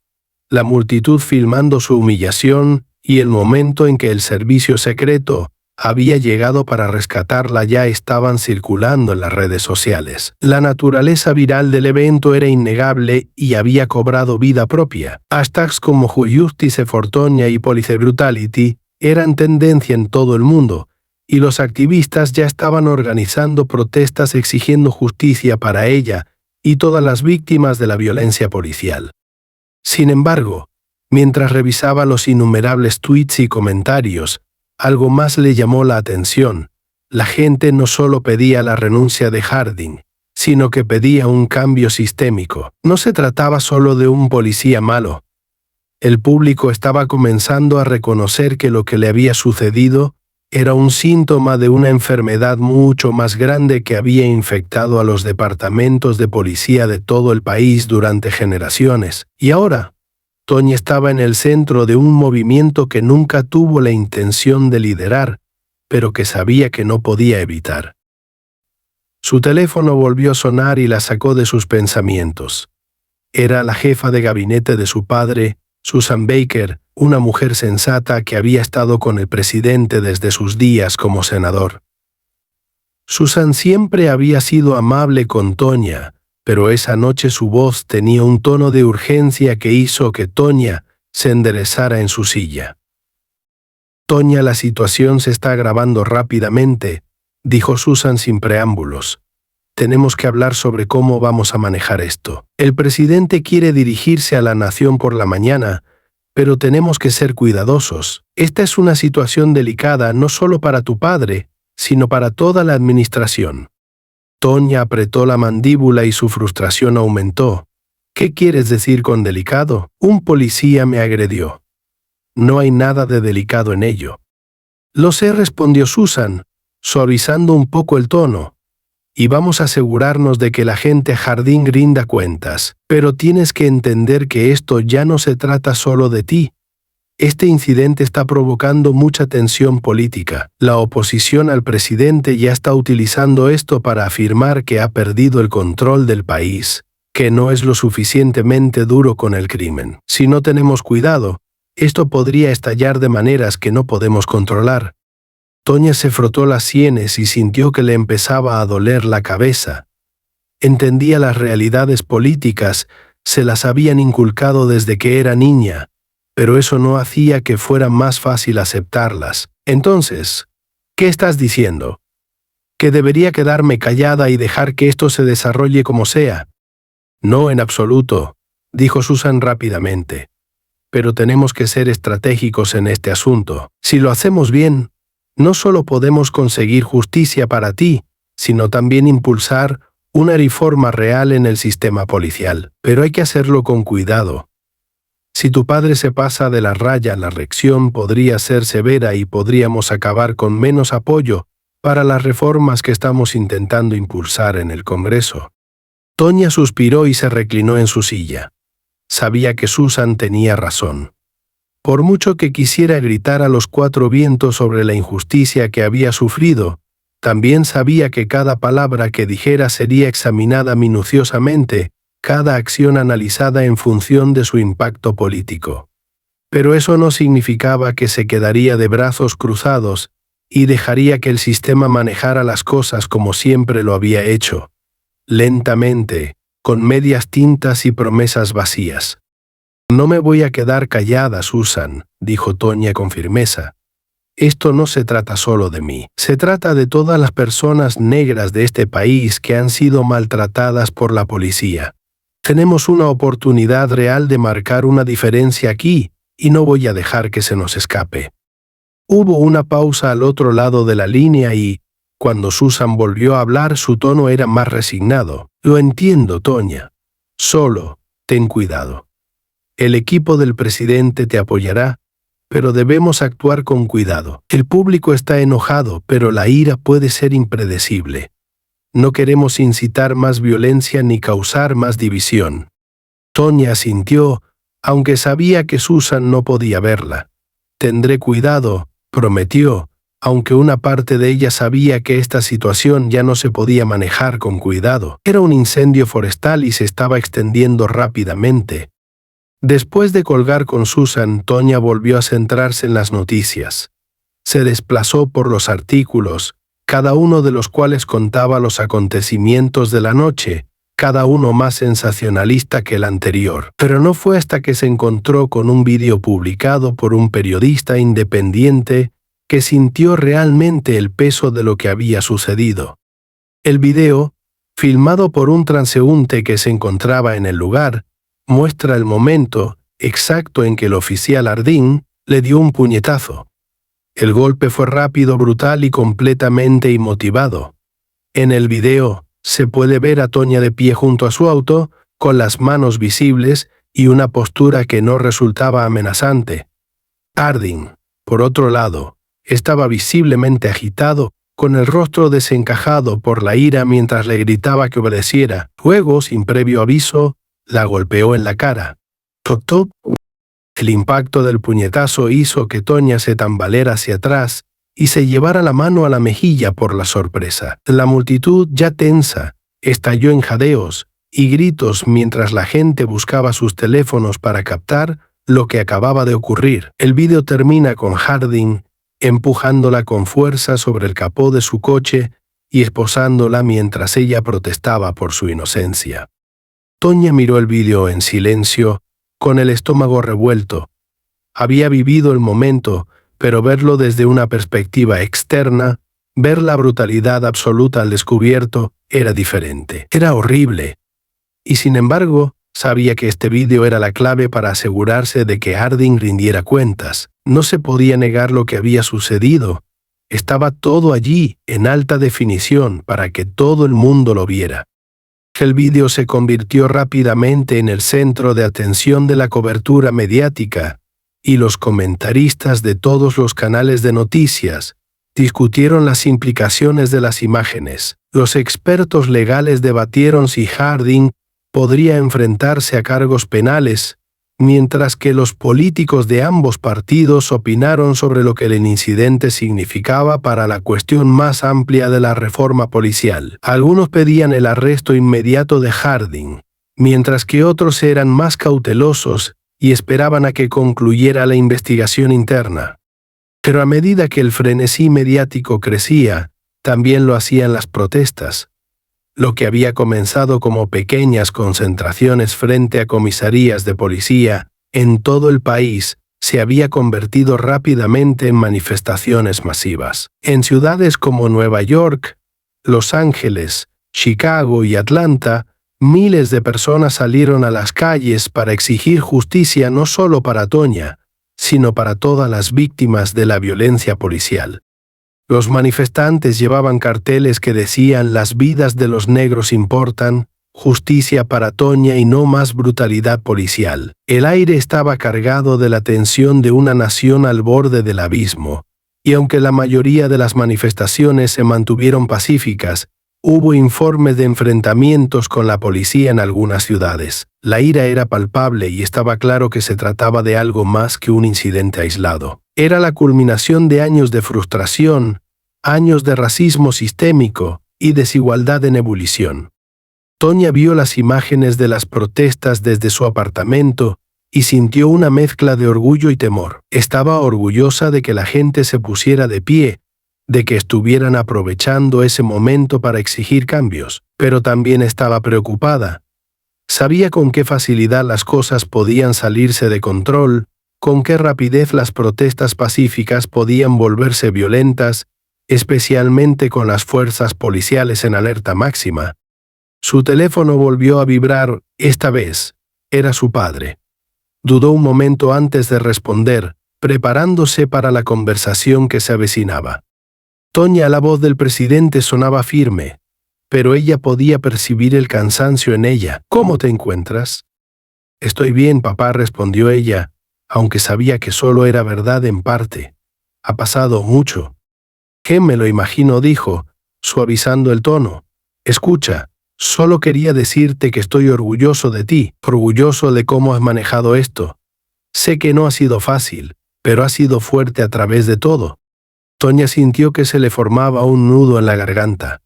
la multitud filmando su humillación y el momento en que el servicio secreto había llegado para rescatarla ya estaban circulando en las redes sociales. La naturaleza viral del evento era innegable y había cobrado vida propia. Hashtags como Justice for Tonya y Police Brutality eran tendencia en todo el mundo, y los activistas ya estaban organizando protestas exigiendo justicia para ella y todas las víctimas de la violencia policial. Sin embargo, mientras revisaba los innumerables tweets y comentarios, algo más le llamó la atención. La gente no solo pedía la renuncia de Harding, sino que pedía un cambio sistémico. No se trataba solo de un policía malo. El público estaba comenzando a reconocer que lo que le había sucedido era un síntoma de una enfermedad mucho más grande que había infectado a los departamentos de policía de todo el país durante generaciones. Y ahora, Tonya estaba en el centro de un movimiento que nunca tuvo la intención de liderar, pero que sabía que no podía evitar. Su teléfono volvió a sonar y la sacó de sus pensamientos. Era la jefa de gabinete de su padre, Susan Baker, una mujer sensata que había estado con el presidente desde sus días como senador. Susan siempre había sido amable con Tonya, pero esa noche su voz tenía un tono de urgencia que hizo que Tonya se enderezara en su silla. Tonya, la situación se está agravando rápidamente, dijo Susan sin preámbulos. Tenemos que hablar sobre cómo vamos a manejar esto. El presidente quiere dirigirse a la nación por la mañana, pero tenemos que ser cuidadosos. Esta es una situación delicada no solo para tu padre, sino para toda la administración. Tonya apretó la mandíbula y su frustración aumentó. ¿Qué quieres decir con delicado? Un policía me agredió. No hay nada de delicado en ello. Lo sé, respondió Susan, suavizando un poco el tono. Y vamos a asegurarnos de que la gente Jardín rinda cuentas. Pero tienes que entender que esto ya no se trata solo de ti. Este incidente está provocando mucha tensión política. La oposición al presidente ya está utilizando esto para afirmar que ha perdido el control del país, que no es lo suficientemente duro con el crimen. Si no tenemos cuidado, esto podría estallar de maneras que no podemos controlar. Tonya se frotó las sienes y sintió que le empezaba a doler la cabeza. Entendía las realidades políticas, se las habían inculcado desde que era niña, pero eso no hacía que fuera más fácil aceptarlas. Entonces, ¿qué estás diciendo? ¿Que debería quedarme callada y dejar que esto se desarrolle como sea? No, en absoluto, dijo Susan rápidamente. Pero tenemos que ser estratégicos en este asunto. Si lo hacemos bien, no solo podemos conseguir justicia para ti, sino también impulsar una reforma real en el sistema policial. Pero hay que hacerlo con cuidado. Si tu padre se pasa de la raya, la reacción podría ser severa y podríamos acabar con menos apoyo para las reformas que estamos intentando impulsar en el Congreso. Tonya suspiró y se reclinó en su silla. Sabía que Susan tenía razón. Por mucho que quisiera gritar a los cuatro vientos sobre la injusticia que había sufrido, también sabía que cada palabra que dijera sería examinada minuciosamente, cada acción analizada en función de su impacto político. Pero eso no significaba que se quedaría de brazos cruzados y dejaría que el sistema manejara las cosas como siempre lo había hecho, lentamente, con medias tintas y promesas vacías. No me voy a quedar callada, Susan, dijo Tonya con firmeza. Esto no se trata solo de mí, se trata de todas las personas negras de este país que han sido maltratadas por la policía. Tenemos una oportunidad real de marcar una diferencia aquí, y no voy a dejar que se nos escape. Hubo una pausa al otro lado de la línea y, cuando Susan volvió a hablar, su tono era más resignado. Lo entiendo, Tonya. Solo, ten cuidado. El equipo del presidente te apoyará, pero debemos actuar con cuidado. El público está enojado, pero la ira puede ser impredecible. No queremos incitar más violencia ni causar más división. Tonya asintió, aunque sabía que Susan no podía verla. Tendré cuidado, prometió, aunque una parte de ella sabía que esta situación ya no se podía manejar con cuidado. Era un incendio forestal y se estaba extendiendo rápidamente. Después de colgar con Susan, Tonya volvió a centrarse en las noticias. Se desplazó por los artículos, cada uno de los cuales contaba los acontecimientos de la noche, cada uno más sensacionalista que el anterior. Pero no fue hasta que se encontró con un vídeo publicado por un periodista independiente que sintió realmente el peso de lo que había sucedido. El video, filmado por un transeúnte que se encontraba en el lugar, muestra el momento exacto en que el oficial Harding le dio un puñetazo. El golpe fue rápido, brutal y completamente inmotivado. En el video se puede ver a Tonya de pie junto a su auto, con las manos visibles y una postura que no resultaba amenazante. Harding, por otro lado, estaba visiblemente agitado, con el rostro desencajado por la ira mientras le gritaba que obedeciera. Luego, sin previo aviso, la golpeó en la cara. Toc, toc. El impacto del puñetazo hizo que Tonya se tambaleara hacia atrás y se llevara la mano a la mejilla por la sorpresa. La multitud, ya tensa, estalló en jadeos y gritos mientras la gente buscaba sus teléfonos para captar lo que acababa de ocurrir. El vídeo termina con Harding empujándola con fuerza sobre el capó de su coche y esposándola mientras ella protestaba por su inocencia. Toña miró el vídeo en silencio, con el estómago revuelto. Había vivido el momento, pero verlo desde una perspectiva externa, ver la brutalidad absoluta al descubierto, era diferente. Era horrible. Y sin embargo, sabía que este vídeo era la clave para asegurarse de que Harding rindiera cuentas. No se podía negar lo que había sucedido. Estaba todo allí, en alta definición, para que todo el mundo lo viera. El vídeo se convirtió rápidamente en el centro de atención de la cobertura mediática, y los comentaristas de todos los canales de noticias discutieron las implicaciones de las imágenes. Los expertos legales debatieron si Harding podría enfrentarse a cargos penales, mientras que los políticos de ambos partidos opinaron sobre lo que el incidente significaba para la cuestión más amplia de la reforma policial. Algunos pedían el arresto inmediato de Harding, mientras que otros eran más cautelosos y esperaban a que concluyera la investigación interna. Pero a medida que el frenesí mediático crecía, también lo hacían las protestas. Lo que había comenzado como pequeñas concentraciones frente a comisarías de policía en todo el país se había convertido rápidamente en manifestaciones masivas. En ciudades como Nueva York, Los Ángeles, Chicago y Atlanta, miles de personas salieron a las calles para exigir justicia no solo para Toña, sino para todas las víctimas de la violencia policial. Los manifestantes llevaban carteles que decían «Las vidas de los negros importan», «Justicia para Toña y no más brutalidad policial». El aire estaba cargado de la tensión de una nación al borde del abismo, y aunque la mayoría de las manifestaciones se mantuvieron pacíficas, hubo informes de enfrentamientos con la policía en algunas ciudades. La ira era palpable y estaba claro que se trataba de algo más que un incidente aislado. Era la culminación de años de frustración, años de racismo sistémico y desigualdad en ebullición. Toña vio las imágenes de las protestas desde su apartamento y sintió una mezcla de orgullo y temor. Estaba orgullosa de que la gente se pusiera de pie, de que estuvieran aprovechando ese momento para exigir cambios, pero también estaba preocupada. Sabía con qué facilidad las cosas podían salirse de control, con qué rapidez las protestas pacíficas podían volverse violentas, especialmente con las fuerzas policiales en alerta máxima. Su teléfono volvió a vibrar, esta vez. Era su padre. Dudó un momento antes de responder, preparándose para la conversación que se avecinaba. Toña, la voz del presidente sonaba firme, pero ella podía percibir el cansancio en ella. «¿Cómo te encuentras?» «Estoy bien, papá», respondió ella, aunque sabía que solo era verdad en parte. «Ha pasado mucho». «¿Qué? Me lo imagino», dijo, suavizando el tono. «Escucha, solo quería decirte que estoy orgulloso de ti, orgulloso de cómo has manejado esto. Sé que no ha sido fácil, pero has sido fuerte a través de todo». Toña sintió que se le formaba un nudo en la garganta.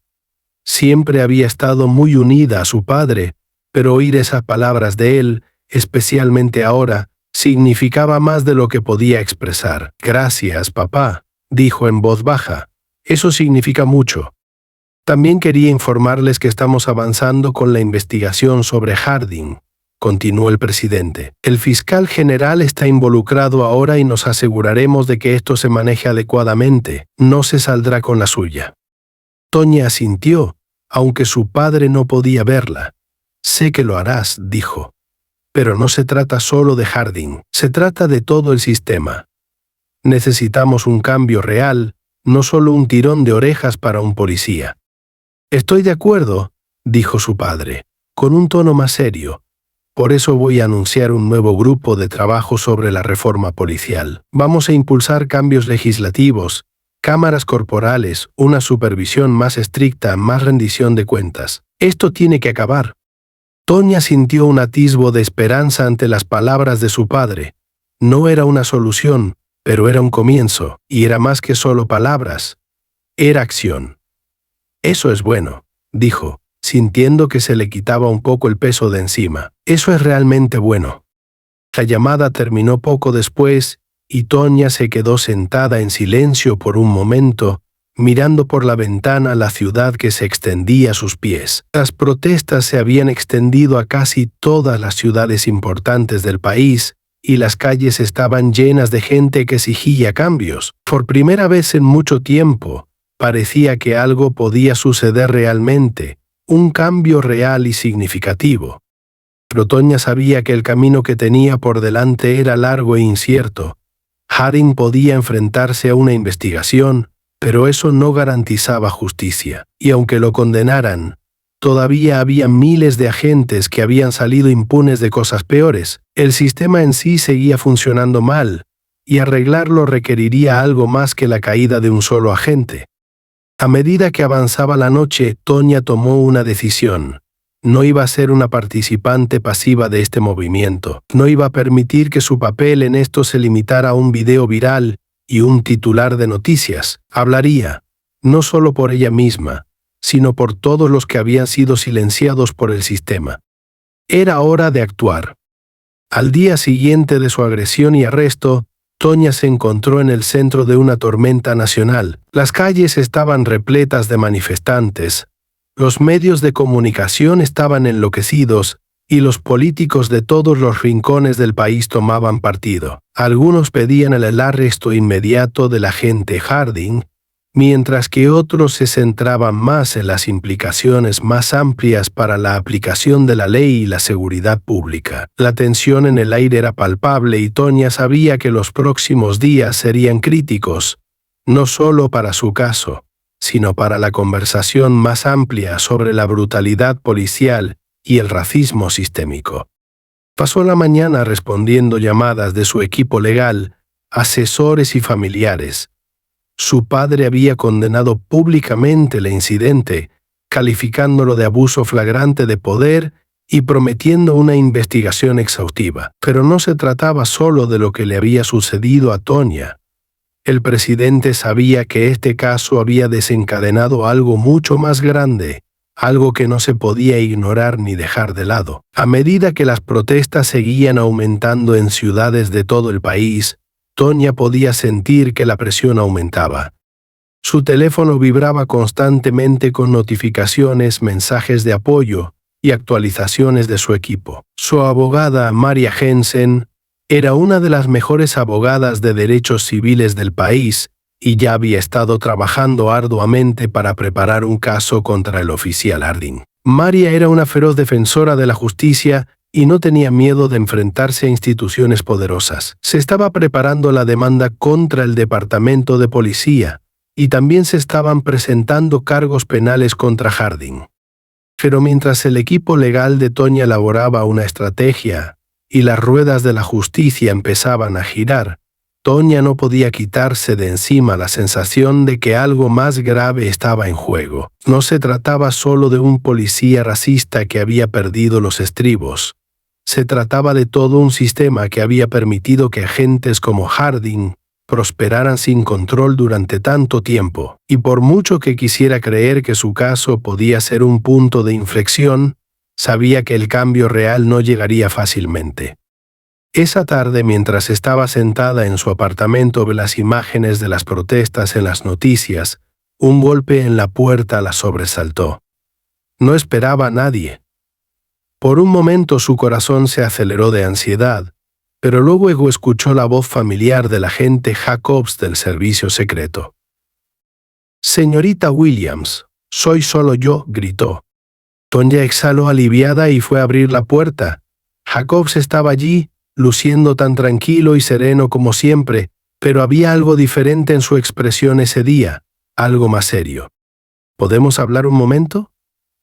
Siempre había estado muy unida a su padre, pero oír esas palabras de él, especialmente ahora, significaba más de lo que podía expresar. «Gracias, papá», dijo en voz baja. «Eso significa mucho». «También quería informarles que estamos avanzando con la investigación sobre Harding», continuó el presidente. «El fiscal general está involucrado ahora y nos aseguraremos de que esto se maneje adecuadamente. No se saldrá con la suya». Toña asintió, aunque su padre no podía verla. «Sé que lo harás», dijo. «Pero no se trata solo de Harding, se trata de todo el sistema. Necesitamos un cambio real, no solo un tirón de orejas para un policía». «Estoy de acuerdo», dijo su padre, con un tono más serio. «Por eso voy a anunciar un nuevo grupo de trabajo sobre la reforma policial. Vamos a impulsar cambios legislativos, cámaras corporales, una supervisión más estricta, más rendición de cuentas. Esto tiene que acabar». Toña sintió un atisbo de esperanza ante las palabras de su padre. No era una solución, pero era un comienzo, y era más que solo palabras. Era acción. «Eso es bueno», dijo, sintiendo que se le quitaba un poco el peso de encima. «Eso es realmente bueno». La llamada terminó poco después y Toña se quedó sentada en silencio por un momento mirando por la ventana la ciudad que se extendía a sus pies. Las protestas se habían extendido a casi todas las ciudades importantes del país y las calles estaban llenas de gente que exigía cambios. Por primera vez en mucho tiempo, parecía que algo podía suceder realmente, un cambio real y significativo. Pero Tonya sabía que el camino que tenía por delante era largo e incierto. Harding podía enfrentarse a una investigación, pero eso no garantizaba justicia. Y aunque lo condenaran, todavía había miles de agentes que habían salido impunes de cosas peores. El sistema en sí seguía funcionando mal, y arreglarlo requeriría algo más que la caída de un solo agente. A medida que avanzaba la noche, Tonya tomó una decisión. No iba a ser una participante pasiva de este movimiento. No iba a permitir que su papel en esto se limitara a un video viral y un titular de noticias. Hablaría, no solo por ella misma, sino por todos los que habían sido silenciados por el sistema. Era hora de actuar. Al día siguiente de su agresión y arresto, Tonya se encontró en el centro de una tormenta nacional. Las calles estaban repletas de manifestantes. Los medios de comunicación estaban enloquecidos y los políticos de todos los rincones del país tomaban partido. Algunos pedían el arresto inmediato del agente Harding, mientras que otros se centraban más en las implicaciones más amplias para la aplicación de la ley y la seguridad pública. La tensión en el aire era palpable y Tonya sabía que los próximos días serían críticos, no solo para su caso, sino para la conversación más amplia sobre la brutalidad policial y el racismo sistémico. Pasó la mañana respondiendo llamadas de su equipo legal, asesores y familiares. Su padre había condenado públicamente el incidente, calificándolo de abuso flagrante de poder y prometiendo una investigación exhaustiva. Pero no se trataba solo de lo que le había sucedido a Tonya. El presidente sabía que este caso había desencadenado algo mucho más grande, algo que no se podía ignorar ni dejar de lado. A medida que las protestas seguían aumentando en ciudades de todo el país, Tonya podía sentir que la presión aumentaba. Su teléfono vibraba constantemente con notificaciones, mensajes de apoyo y actualizaciones de su equipo. Su abogada, Maria Jensen, era una de las mejores abogadas de derechos civiles del país y ya había estado trabajando arduamente para preparar un caso contra el oficial Harding. Maria era una feroz defensora de la justicia y no tenía miedo de enfrentarse a instituciones poderosas. Se estaba preparando la demanda contra el Departamento de Policía y también se estaban presentando cargos penales contra Harding. Pero mientras el equipo legal de Tonya elaboraba una estrategia y las ruedas de la justicia empezaban a girar, Tonya no podía quitarse de encima la sensación de que algo más grave estaba en juego. No se trataba solo de un policía racista que había perdido los estribos. Se trataba de todo un sistema que había permitido que agentes como Harding prosperaran sin control durante tanto tiempo. Y por mucho que quisiera creer que su caso podía ser un punto de inflexión, sabía que el cambio real no llegaría fácilmente. Esa tarde, mientras estaba sentada en su apartamento ve las imágenes de las protestas en las noticias, un golpe en la puerta la sobresaltó. No esperaba a nadie. Por un momento su corazón se aceleró de ansiedad, pero luego escuchó la voz familiar del agente Jacobs del servicio secreto. «Señorita Williams, soy solo yo», gritó. Tonya exhaló aliviada y fue a abrir la puerta. Jacobs estaba allí, luciendo tan tranquilo y sereno como siempre, pero había algo diferente en su expresión ese día, algo más serio. «¿Podemos hablar un momento?»,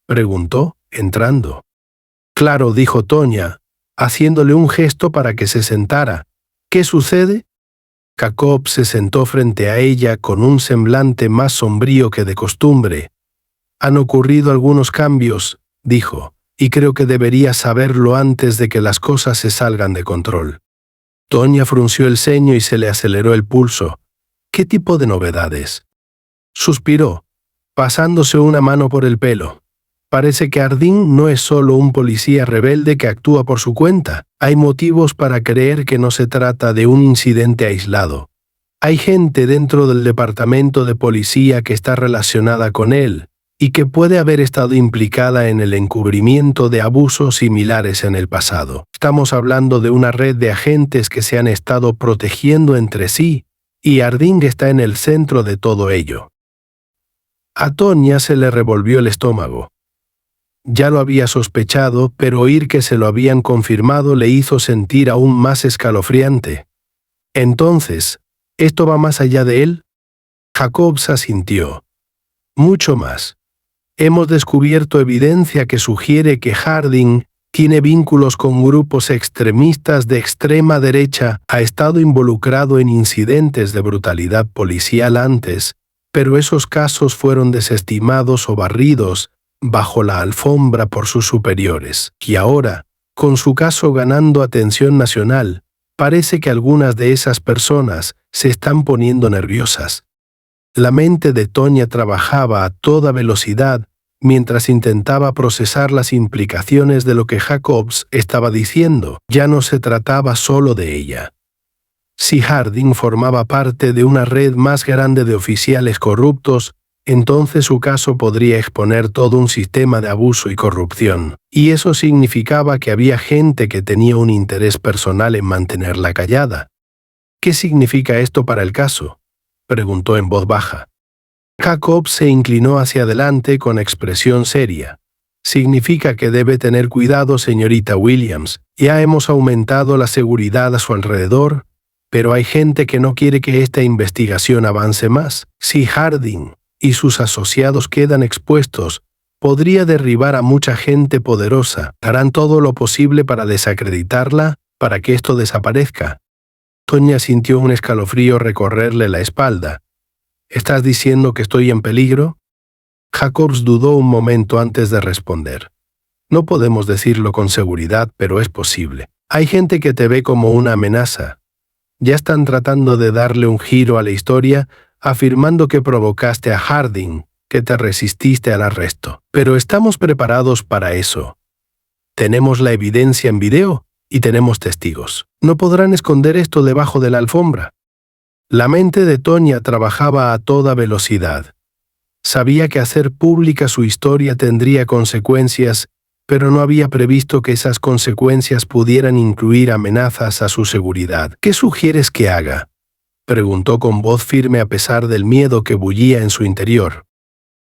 preguntó, entrando. «Claro», dijo Tonya, haciéndole un gesto para que se sentara. «¿Qué sucede?». Jacob se sentó frente a ella con un semblante más sombrío que de costumbre. «Han ocurrido algunos cambios», dijo, «y creo que deberías saberlo antes de que las cosas se salgan de control». Tonya frunció el ceño y se le aceleró el pulso. «¿Qué tipo de novedades?». Suspiró, pasándose una mano por el pelo. «Parece que Harding no es solo un policía rebelde que actúa por su cuenta. Hay motivos para creer que no se trata de un incidente aislado. Hay gente dentro del departamento de policía que está relacionada con él y que puede haber estado implicada en el encubrimiento de abusos similares en el pasado. Estamos hablando de una red de agentes que se han estado protegiendo entre sí, y Harding está en el centro de todo ello. A Tonya se le revolvió el estómago. Ya lo había sospechado, pero oír que se lo habían confirmado le hizo sentir aún más escalofriante. Entonces, ¿esto va más allá de él? Jacobs asintió. Mucho más. Hemos descubierto evidencia que sugiere que Harding tiene vínculos con grupos extremistas de extrema derecha, ha estado involucrado en incidentes de brutalidad policial antes, pero esos casos fueron desestimados o barridos bajo la alfombra por sus superiores. Y ahora, con su caso ganando atención nacional, parece que algunas de esas personas se están poniendo nerviosas. La mente de Tonya trabajaba a toda velocidad mientras intentaba procesar las implicaciones de lo que Jacobs estaba diciendo. Ya no se trataba solo de ella. Si Harding formaba parte de una red más grande de oficiales corruptos, entonces su caso podría exponer todo un sistema de abuso y corrupción, y eso significaba que había gente que tenía un interés personal en mantenerla callada. ¿Qué significa esto para el caso?, preguntó en voz baja. Jacobs se inclinó hacia adelante con expresión seria. Significa que debe tener cuidado, señorita Williams. Ya hemos aumentado la seguridad a su alrededor, pero hay gente que no quiere que esta investigación avance más. Si Harding y sus asociados quedan expuestos, podría derribar a mucha gente poderosa. ¿Harán todo lo posible para desacreditarla, para que esto desaparezca? Tonya sintió un escalofrío recorrerle la espalda. ¿Estás diciendo que estoy en peligro? Jacobs dudó un momento antes de responder. No podemos decirlo con seguridad, pero es posible. Hay gente que te ve como una amenaza. Ya están tratando de darle un giro a la historia, afirmando que provocaste a Harding, que te resististe al arresto. Pero estamos preparados para eso. Tenemos la evidencia en video y tenemos testigos. No podrán esconder esto debajo de la alfombra. La mente de Tonya trabajaba a toda velocidad. Sabía que hacer pública su historia tendría consecuencias, pero no había previsto que esas consecuencias pudieran incluir amenazas a su seguridad. ¿Qué sugieres que haga?, preguntó con voz firme a pesar del miedo que bullía en su interior.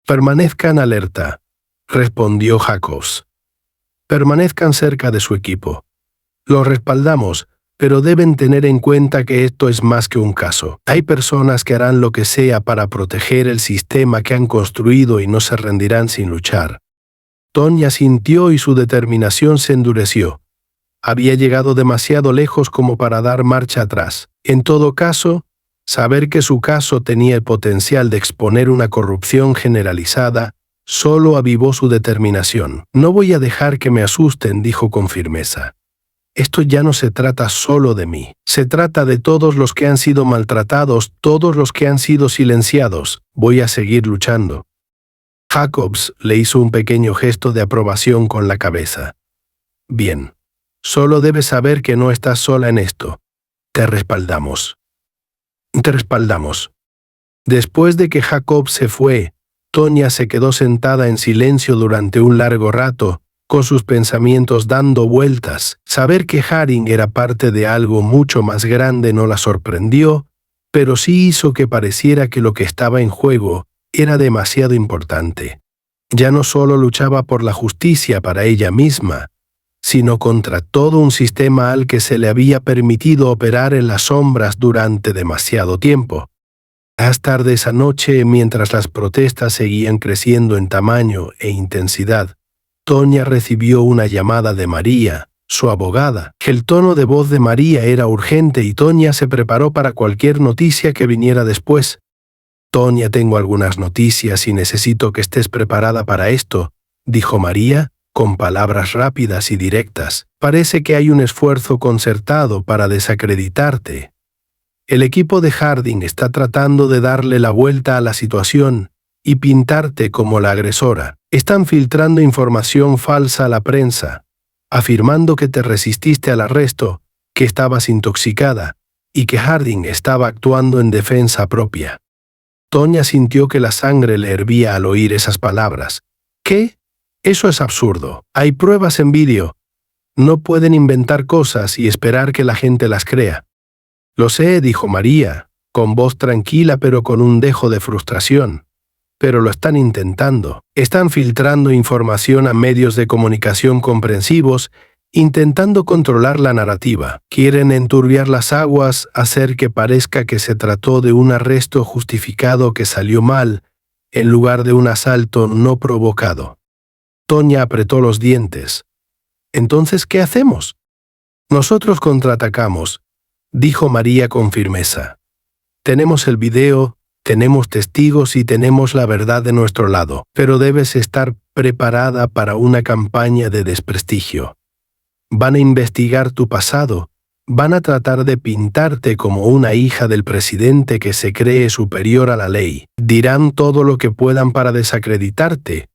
Permanezcan alerta, respondió Jacobs. Permanezcan cerca de su equipo. Lo respaldamos, pero deben tener en cuenta que esto es más que un caso. Hay personas que harán lo que sea para proteger el sistema que han construido y no se rendirán sin luchar. Tonya sintió y su determinación se endureció. Había llegado demasiado lejos como para dar marcha atrás. En todo caso, saber que su caso tenía el potencial de exponer una corrupción generalizada solo avivó su determinación. No voy a dejar que me asusten, dijo con firmeza. Esto ya no se trata solo de mí. Se trata de todos los que han sido maltratados, todos los que han sido silenciados. Voy a seguir luchando. Jacobs le hizo un pequeño gesto de aprobación con la cabeza. Bien. Solo debes saber que no estás sola en esto. Te respaldamos. Te respaldamos. Después de que Jacobs se fue, Tonya se quedó sentada en silencio durante un largo rato, con sus pensamientos dando vueltas. Saber que Harding era parte de algo mucho más grande no la sorprendió, pero sí hizo que pareciera que lo que estaba en juego era demasiado importante. Ya no solo luchaba por la justicia para ella misma, sino contra todo un sistema al que se le había permitido operar en las sombras durante demasiado tiempo. Más tarde esa noche, mientras las protestas seguían creciendo en tamaño e intensidad, Tonya recibió una llamada de María, su abogada. El tono de voz de María era urgente y Tonya se preparó para cualquier noticia que viniera después. Tonya, tengo algunas noticias y necesito que estés preparada para esto, dijo María, con palabras rápidas y directas. Parece que hay un esfuerzo concertado para desacreditarte. El equipo de Harding está tratando de darle la vuelta a la situación y pintarte como la agresora. Están filtrando información falsa a la prensa, afirmando que te resististe al arresto, que estabas intoxicada, y que Harding estaba actuando en defensa propia. Tonya sintió que la sangre le hervía al oír esas palabras. ¿Qué? Eso es absurdo. Hay pruebas en vídeo. No pueden inventar cosas y esperar que la gente las crea. Lo sé, dijo María, con voz tranquila pero con un dejo de frustración. Pero lo están intentando. Están filtrando información a medios de comunicación comprensivos, intentando controlar la narrativa. Quieren enturbiar las aguas, hacer que parezca que se trató de un arresto justificado que salió mal, en lugar de un asalto no provocado. Tonya apretó los dientes. ¿Entonces qué hacemos? Nosotros contraatacamos, dijo María con firmeza. Tenemos el video, tenemos testigos y tenemos la verdad de nuestro lado, pero debes estar preparada para una campaña de desprestigio. Van a investigar tu pasado, van a tratar de pintarte como una hija del presidente que se cree superior a la ley. Dirán todo lo que puedan para desacreditarte.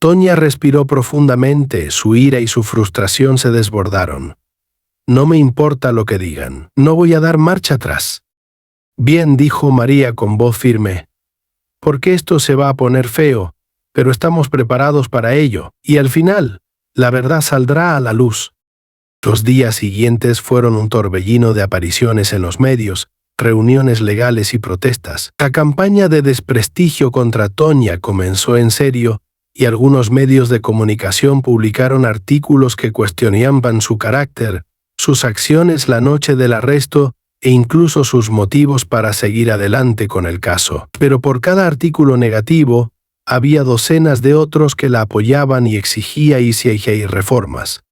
Tonya respiró profundamente, su ira y su frustración se desbordaron. No me importa lo que digan, no voy a dar marcha atrás. Bien, dijo María con voz firme, porque esto se va a poner feo, pero estamos preparados para ello, y al final, la verdad saldrá a la luz. Los días siguientes fueron un torbellino de apariciones en los medios, reuniones legales y protestas. La campaña de desprestigio contra Tonya comenzó en serio, y algunos medios de comunicación publicaron artículos que cuestionaban su carácter, sus acciones la noche del arresto e incluso sus motivos para seguir adelante con el caso. Pero por cada artículo negativo, había docenas de otros que la apoyaban y exigían reformas.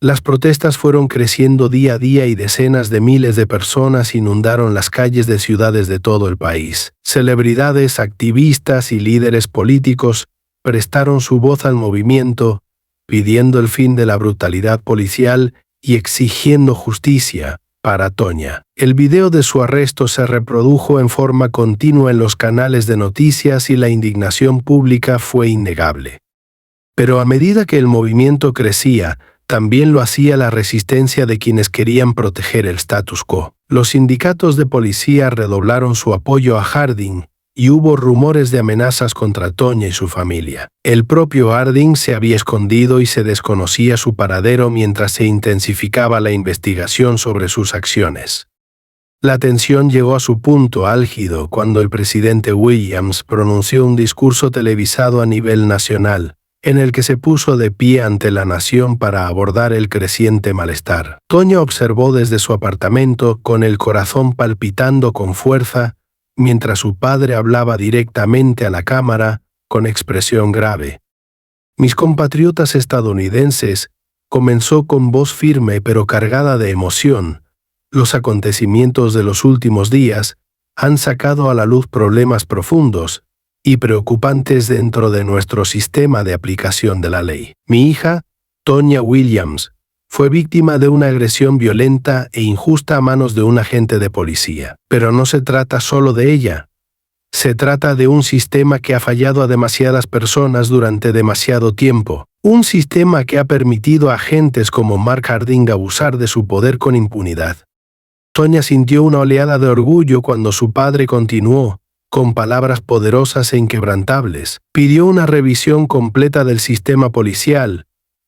Las protestas fueron creciendo día a día y decenas de miles de personas inundaron las calles de ciudades de todo el país. Celebridades, activistas y líderes políticos prestaron su voz al movimiento, pidiendo el fin de la brutalidad policial y exigiendo justicia para Tonya. El video de su arresto se reprodujo en forma continua en los canales de noticias y la indignación pública fue innegable. Pero a medida que el movimiento crecía, también lo hacía la resistencia de quienes querían proteger el status quo. Los sindicatos de policía redoblaron su apoyo a Harding y hubo rumores de amenazas contra Tonya y su familia. El propio Harding se había escondido y se desconocía su paradero mientras se intensificaba la investigación sobre sus acciones. La tensión llegó a su punto álgido cuando el presidente Williams pronunció un discurso televisado a nivel nacional, en el que se puso de pie ante la nación para abordar el creciente malestar. Tonya observó desde su apartamento con el corazón palpitando con fuerza, mientras su padre hablaba directamente a la cámara con expresión grave. Mis compatriotas estadounidenses, comenzó con voz firme pero cargada de emoción, los acontecimientos de los últimos días han sacado a la luz problemas profundos y preocupantes dentro de nuestro sistema de aplicación de la ley. Mi hija, Tonya Williams, fue víctima de una agresión violenta e injusta a manos de un agente de policía. Pero no se trata solo de ella. Se trata de un sistema que ha fallado a demasiadas personas durante demasiado tiempo. Un sistema que ha permitido a agentes como Mark Harding abusar de su poder con impunidad. Tonya sintió una oleada de orgullo cuando su padre continuó, con palabras poderosas e inquebrantables. Pidió una revisión completa del sistema policial,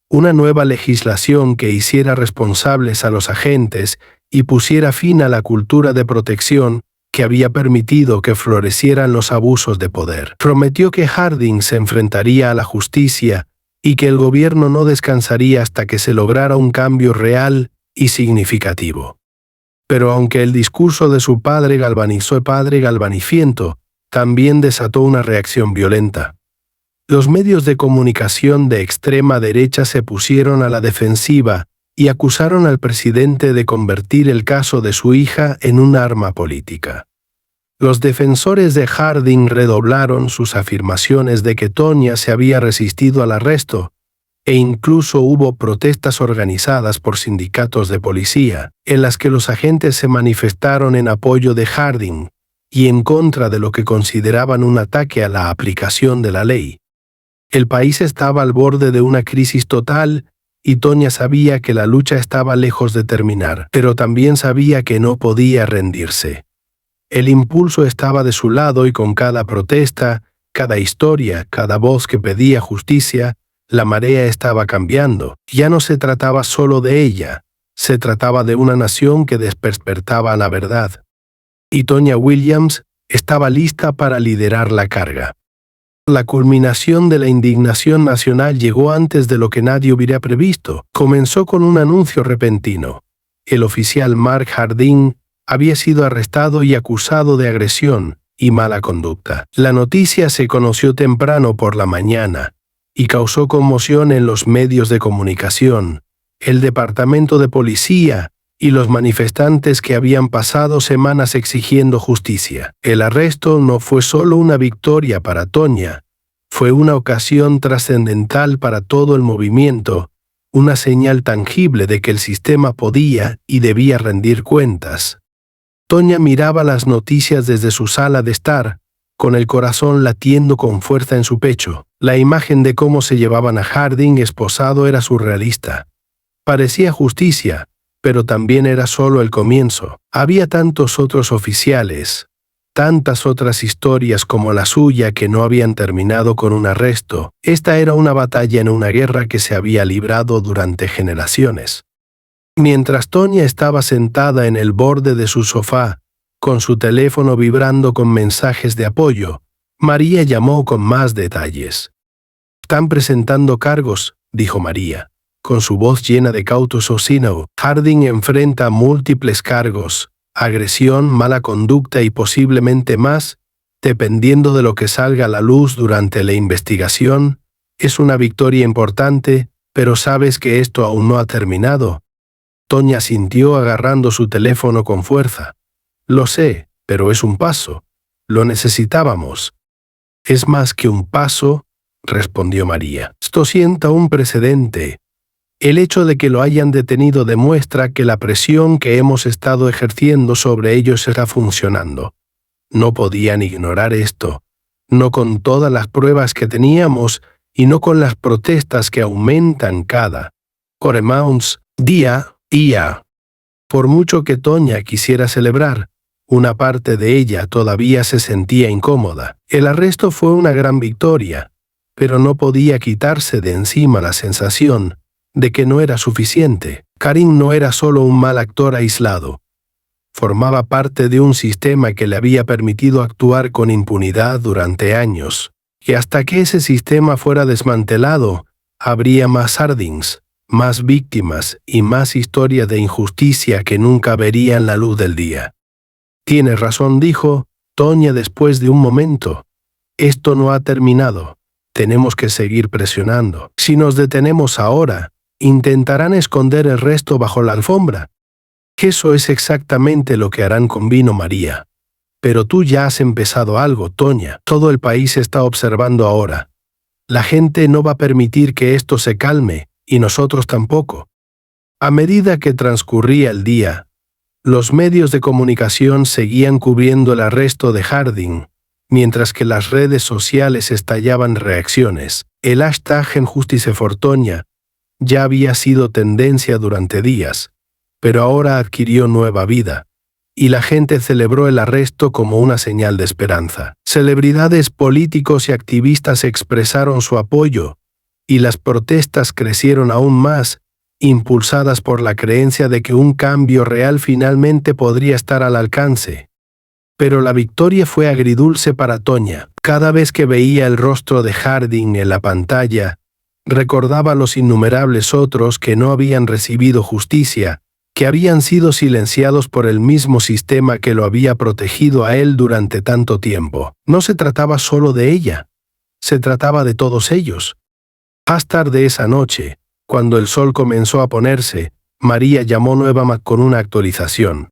una nueva legislación que hiciera responsables a los agentes y pusiera fin a la cultura de protección que había permitido que florecieran los abusos de poder. Prometió que Harding se enfrentaría a la justicia y que el gobierno no descansaría hasta que se lograra un cambio real y significativo. Pero aunque el discurso de su padre galvanizó galvaniciento, también desató una reacción violenta. Los medios de comunicación de extrema derecha se pusieron a la defensiva y acusaron al presidente de convertir el caso de su hija en un arma política. Los defensores de Harding redoblaron sus afirmaciones de que Tonya se había resistido al arresto, e incluso hubo protestas organizadas por sindicatos de policía, en las que los agentes se manifestaron en apoyo de Harding y en contra de lo que consideraban un ataque a la aplicación de la ley. El país estaba al borde de una crisis total y Tonya sabía que la lucha estaba lejos de terminar, pero también sabía que no podía rendirse. El impulso estaba de su lado y con cada protesta, cada historia, cada voz que pedía justicia, la marea estaba cambiando. Ya no se trataba solo de ella, se trataba de una nación que despertaba a la verdad. Y Tonya Williams estaba lista para liderar la carga. La culminación de la indignación nacional llegó antes de lo que nadie hubiera previsto. Comenzó con un anuncio repentino. El oficial Mark Harding había sido arrestado y acusado de agresión y mala conducta. La noticia se conoció temprano por la mañana y causó conmoción en los medios de comunicación, el departamento de policía y los manifestantes que habían pasado semanas exigiendo justicia. El arresto no fue solo una victoria para Tonya, fue una ocasión trascendental para todo el movimiento, una señal tangible de que el sistema podía y debía rendir cuentas. Tonya miraba las noticias desde su sala de estar, con el corazón latiendo con fuerza en su pecho. La imagen de cómo se llevaban a Harding esposado era surrealista. Parecía justicia, pero también era solo el comienzo. Había tantos otros oficiales, tantas otras historias como la suya que no habían terminado con un arresto. Esta era una batalla en una guerra que se había librado durante generaciones. Mientras Tonya estaba sentada en el borde de su sofá, con su teléfono vibrando con mensajes de apoyo, María llamó con más detalles. «Están presentando cargos», dijo María, con su voz llena de cautos-ocino. «Harding enfrenta múltiples cargos, agresión, mala conducta y posiblemente más, dependiendo de lo que salga a la luz durante la investigación. Es una victoria importante, pero sabes que esto aún no ha terminado». Tonya sintió agarrando su teléfono con fuerza. «Lo sé, pero es un paso. Lo necesitábamos». «Es más que un paso», respondió María. «Esto sienta un precedente. El hecho de que lo hayan detenido demuestra que la presión que hemos estado ejerciendo sobre ellos está funcionando. No podían ignorar esto, no con todas las pruebas que teníamos y no con las protestas que aumentan cada día. Por mucho que Tonya quisiera celebrar, una parte de ella todavía se sentía incómoda. El arresto fue una gran victoria, pero no podía quitarse de encima la sensación de que no era suficiente. Karim no era solo un mal actor aislado. Formaba parte de un sistema que le había permitido actuar con impunidad durante años, y hasta que ese sistema fuera desmantelado, habría más Hardings, más víctimas y más historias de injusticia que nunca verían la luz del día. «Tienes razón», dijo Tonya después de un momento. «Esto no ha terminado. Tenemos que seguir presionando. Si nos detenemos ahora, intentarán esconder el resto bajo la alfombra». «Eso es exactamente lo que harán con Vino María. Pero tú ya has empezado algo, Tonya. Todo el país está observando ahora. La gente no va a permitir que esto se calme, y nosotros tampoco». A medida que transcurría el día, los medios de comunicación seguían cubriendo el arresto de Harding, mientras que las redes sociales estallaban reacciones. El hashtag #JusticeForTonya ya había sido tendencia durante días, pero ahora adquirió nueva vida, y la gente celebró el arresto como una señal de esperanza. Celebridades, políticos y activistas expresaron su apoyo, y las protestas crecieron aún más, impulsadas por la creencia de que un cambio real finalmente podría estar al alcance. Pero la victoria fue agridulce para Tonya. Cada vez que veía el rostro de Harding en la pantalla, recordaba los innumerables otros que no habían recibido justicia, que habían sido silenciados por el mismo sistema que lo había protegido a él durante tanto tiempo. No se trataba solo de ella, se trataba de todos ellos. Más tarde esa noche, cuando el sol comenzó a ponerse, María llamó nuevamente con una actualización.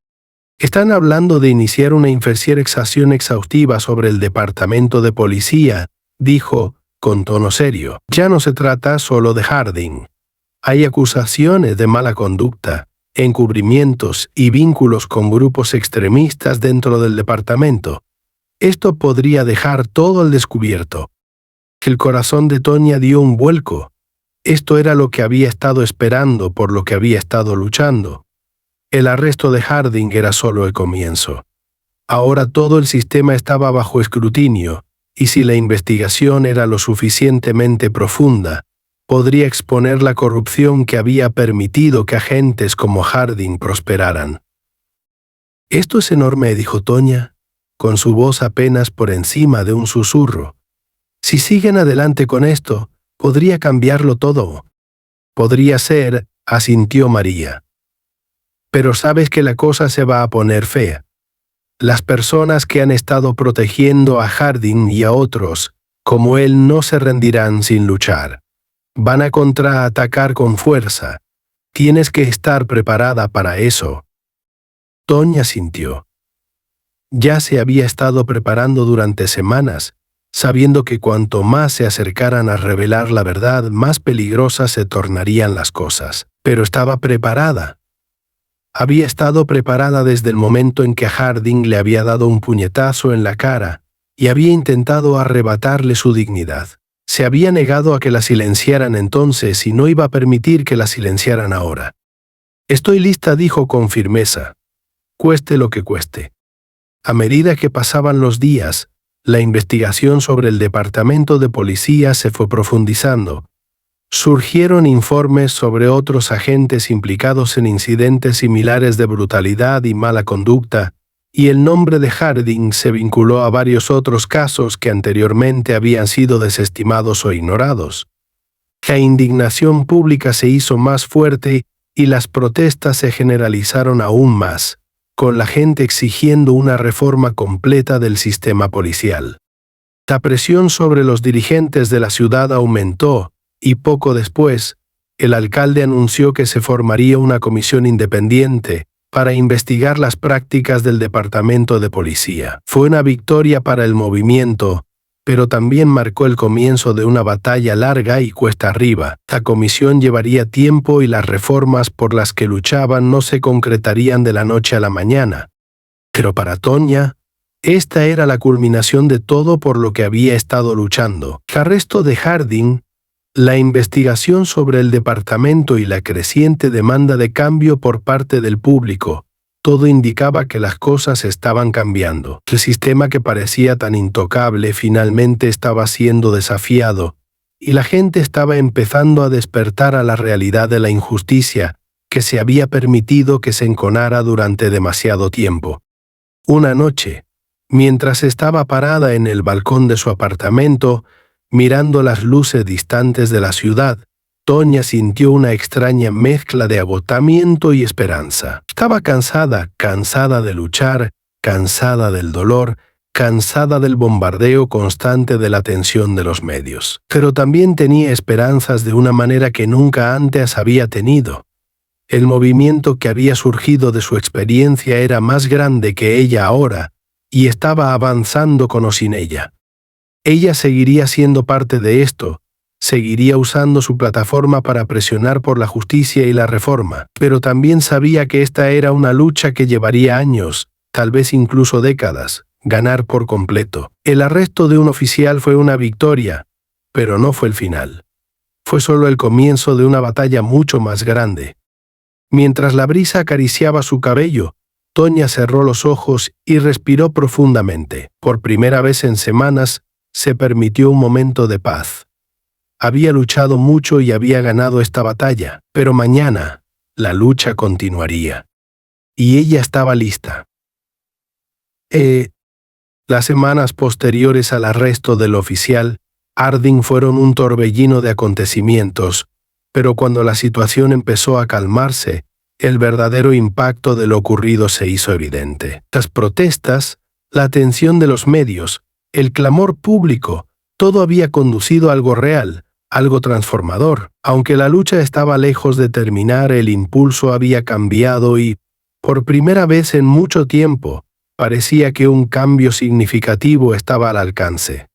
«Están hablando de iniciar una investigación exhaustiva sobre el departamento de policía», dijo, con tono serio. «Ya no se trata solo de Harding. Hay acusaciones de mala conducta, encubrimientos y vínculos con grupos extremistas dentro del departamento. Esto podría dejar todo al descubierto». El corazón de Tonya dio un vuelco. Esto era lo que había estado esperando, por lo que había estado luchando. El arresto de Harding era solo el comienzo. Ahora todo el sistema estaba bajo escrutinio, y si la investigación era lo suficientemente profunda, podría exponer la corrupción que había permitido que agentes como Harding prosperaran. «Esto es enorme», dijo Tonya, con su voz apenas por encima de un susurro. «Si siguen adelante con esto, podría cambiarlo todo». «Podría ser», asintió María. «Pero sabes que la cosa se va a poner fea. Las personas que han estado protegiendo a Harding y a otros, como él, no se rendirán sin luchar. Van a contraatacar con fuerza. Tienes que estar preparada para eso». Tonya sintió. Ya se había estado preparando durante semanas, sabiendo que cuanto más se acercaran a revelar la verdad, más peligrosas se tornarían las cosas. Pero estaba preparada. Había estado preparada desde el momento en que a Harding le había dado un puñetazo en la cara y había intentado arrebatarle su dignidad. Se había negado a que la silenciaran entonces y no iba a permitir que la silenciaran ahora. «Estoy lista», dijo con firmeza, cueste lo que cueste. A medida que pasaban los días, la investigación sobre el departamento de policía se fue profundizando. Surgieron informes sobre otros agentes implicados en incidentes similares de brutalidad y mala conducta, y el nombre de Harding se vinculó a varios otros casos que anteriormente habían sido desestimados o ignorados. La indignación pública se hizo más fuerte y las protestas se generalizaron aún más, con la gente exigiendo una reforma completa del sistema policial. La presión sobre los dirigentes de la ciudad aumentó, y poco después, el alcalde anunció que se formaría una comisión independiente para investigar las prácticas del departamento de policía. Fue una victoria para el movimiento, pero también marcó el comienzo de una batalla larga y cuesta arriba. La comisión llevaría tiempo y las reformas por las que luchaban no se concretarían de la noche a la mañana. Pero para Tonya, esta era la culminación de todo por lo que había estado luchando. El arresto de Harding, la investigación sobre el departamento y la creciente demanda de cambio por parte del público, todo indicaba que las cosas estaban cambiando. El sistema que parecía tan intocable finalmente estaba siendo desafiado, y la gente estaba empezando a despertar a la realidad de la injusticia que se había permitido que se enconara durante demasiado tiempo. Una noche, mientras estaba parada en el balcón de su apartamento, mirando las luces distantes de la ciudad, Tonya sintió una extraña mezcla de agotamiento y esperanza. Estaba cansada de luchar, cansada del dolor, cansada del bombardeo constante de la atención de los medios. Pero también tenía esperanzas de una manera que nunca antes había tenido. El movimiento que había surgido de su experiencia era más grande que ella ahora, y estaba avanzando con o sin ella. Ella seguiría siendo parte de esto, seguiría usando su plataforma para presionar por la justicia y la reforma, pero también sabía que esta era una lucha que llevaría años, tal vez incluso décadas, ganar por completo. El arresto de un oficial fue una victoria, pero no fue el final. Fue solo el comienzo de una batalla mucho más grande. Mientras la brisa acariciaba su cabello, Tonya cerró los ojos y respiró profundamente. Por primera vez en semanas, se permitió un momento de paz. Había luchado mucho y había ganado esta batalla, pero mañana la lucha continuaría. Y ella estaba lista. Las semanas posteriores al arresto del oficial, Harding fueron un torbellino de acontecimientos, pero cuando la situación empezó a calmarse, el verdadero impacto de lo ocurrido se hizo evidente. Las protestas, la atención de los medios, el clamor público, todo había conducido a algo real, algo transformador. Aunque la lucha estaba lejos de terminar, el impulso había cambiado y, por primera vez en mucho tiempo, parecía que un cambio significativo estaba al alcance.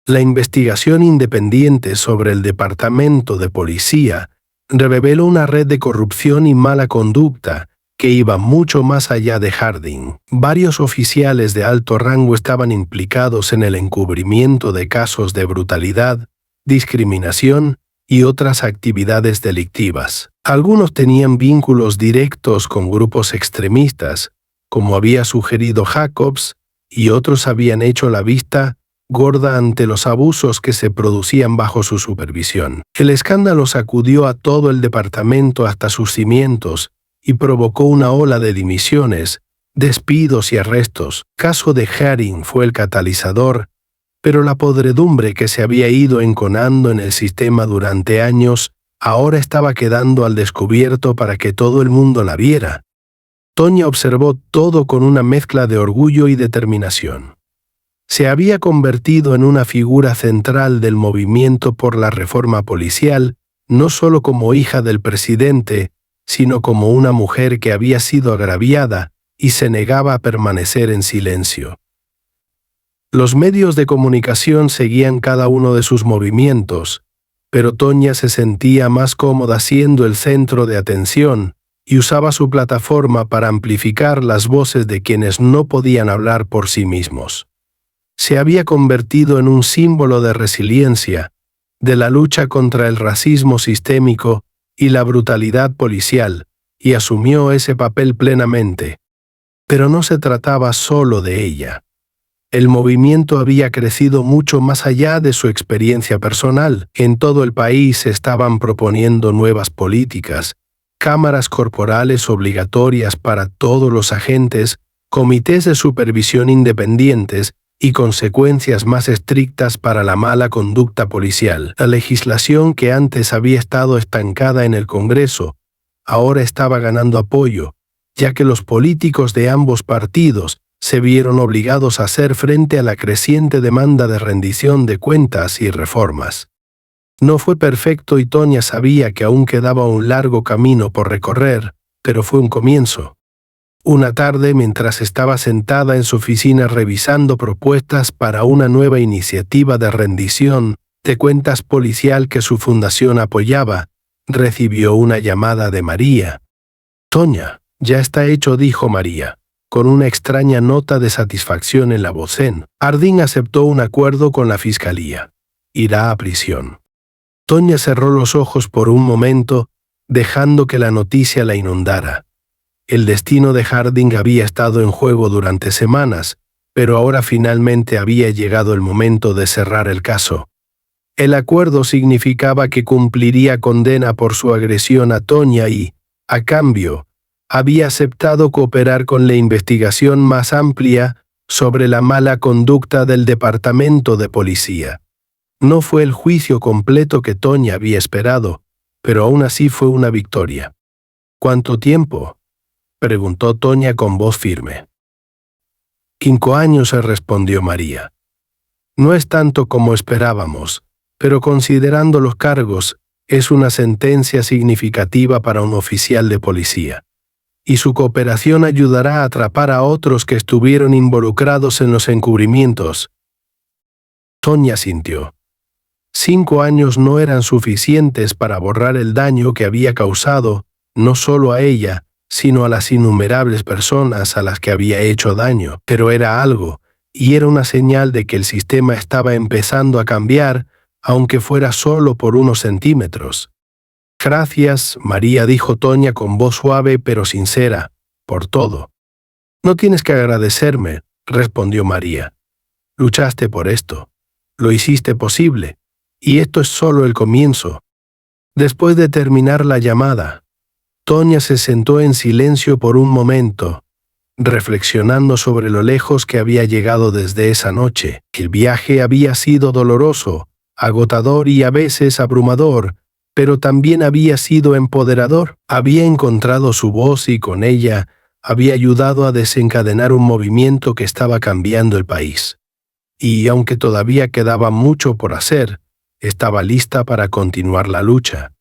La investigación independiente sobre el departamento de policía reveló una red de corrupción y mala conducta que iba mucho más allá de Harding. Varios oficiales de alto rango estaban implicados en el encubrimiento de casos de brutalidad, discriminación y otras actividades delictivas. Algunos tenían vínculos directos con grupos extremistas, como había sugerido Jacobs, y otros habían hecho la vista gorda ante los abusos que se producían bajo su supervisión. El escándalo sacudió a todo el departamento hasta sus cimientos y provocó una ola de dimisiones, despidos y arrestos. El caso de Harding fue el catalizador, pero la podredumbre que se había ido enconando en el sistema durante años ahora estaba quedando al descubierto para que todo el mundo la viera. Tonya observó todo con una mezcla de orgullo y determinación. Se había convertido en una figura central del movimiento por la reforma policial, no solo como hija del presidente, sino como una mujer que había sido agraviada y se negaba a permanecer en silencio. Los medios de comunicación seguían cada uno de sus movimientos, pero Tonya se sentía más cómoda siendo el centro de atención y usaba su plataforma para amplificar las voces de quienes no podían hablar por sí mismos. Se había convertido en un símbolo de resiliencia, de la lucha contra el racismo sistémico y la brutalidad policial, y asumió ese papel plenamente. Pero no se trataba solo de ella. El movimiento había crecido mucho más allá de su experiencia personal. En todo el país se estaban proponiendo nuevas políticas, cámaras corporales obligatorias para todos los agentes, comités de supervisión independientes y consecuencias más estrictas para la mala conducta policial. La legislación que antes había estado estancada en el Congreso ahora estaba ganando apoyo, ya que los políticos de ambos partidos se vieron obligados a hacer frente a la creciente demanda de rendición de cuentas y reformas. No fue perfecto y Tonya sabía que aún quedaba un largo camino por recorrer, pero fue un comienzo. Una tarde, mientras estaba sentada en su oficina revisando propuestas para una nueva iniciativa de rendición de cuentas policial que su fundación apoyaba, recibió una llamada de María. «Tonya, ya está hecho», dijo María, con una extraña nota de satisfacción en la voz. Harding aceptó un acuerdo con la fiscalía. Irá a prisión. Tonya cerró los ojos por un momento, dejando que la noticia la inundara. El destino de Harding había estado en juego durante semanas, pero ahora finalmente había llegado el momento de cerrar el caso. El acuerdo significaba que cumpliría condena por su agresión a Tonya y, a cambio, había aceptado cooperar con la investigación más amplia sobre la mala conducta del departamento de policía. No fue el juicio completo que Tonya había esperado, pero aún así fue una victoria. «¿Cuánto tiempo?», preguntó Tonya con voz firme. 5 años, respondió María. «No es tanto como esperábamos, pero considerando los cargos, es una sentencia significativa para un oficial de policía. Y su cooperación ayudará a atrapar a otros que estuvieron involucrados en los encubrimientos». Tonya sintió. 5 años no eran suficientes para borrar el daño que había causado, no solo a ella, sino a las innumerables personas a las que había hecho daño, pero era algo, y era una señal de que el sistema estaba empezando a cambiar, aunque fuera solo por unos centímetros. «Gracias», María, dijo Tonya con voz suave pero sincera, «por todo». «No tienes que agradecerme», respondió María. «Luchaste por esto. Lo hiciste posible. Y esto es solo el comienzo». Después de terminar la llamada, Tonya se sentó en silencio por un momento, reflexionando sobre lo lejos que había llegado desde esa noche. El viaje había sido doloroso, agotador y a veces abrumador, pero también había sido empoderador. Había encontrado su voz y con ella había ayudado a desencadenar un movimiento que estaba cambiando el país. Y aunque todavía quedaba mucho por hacer, estaba lista para continuar la lucha.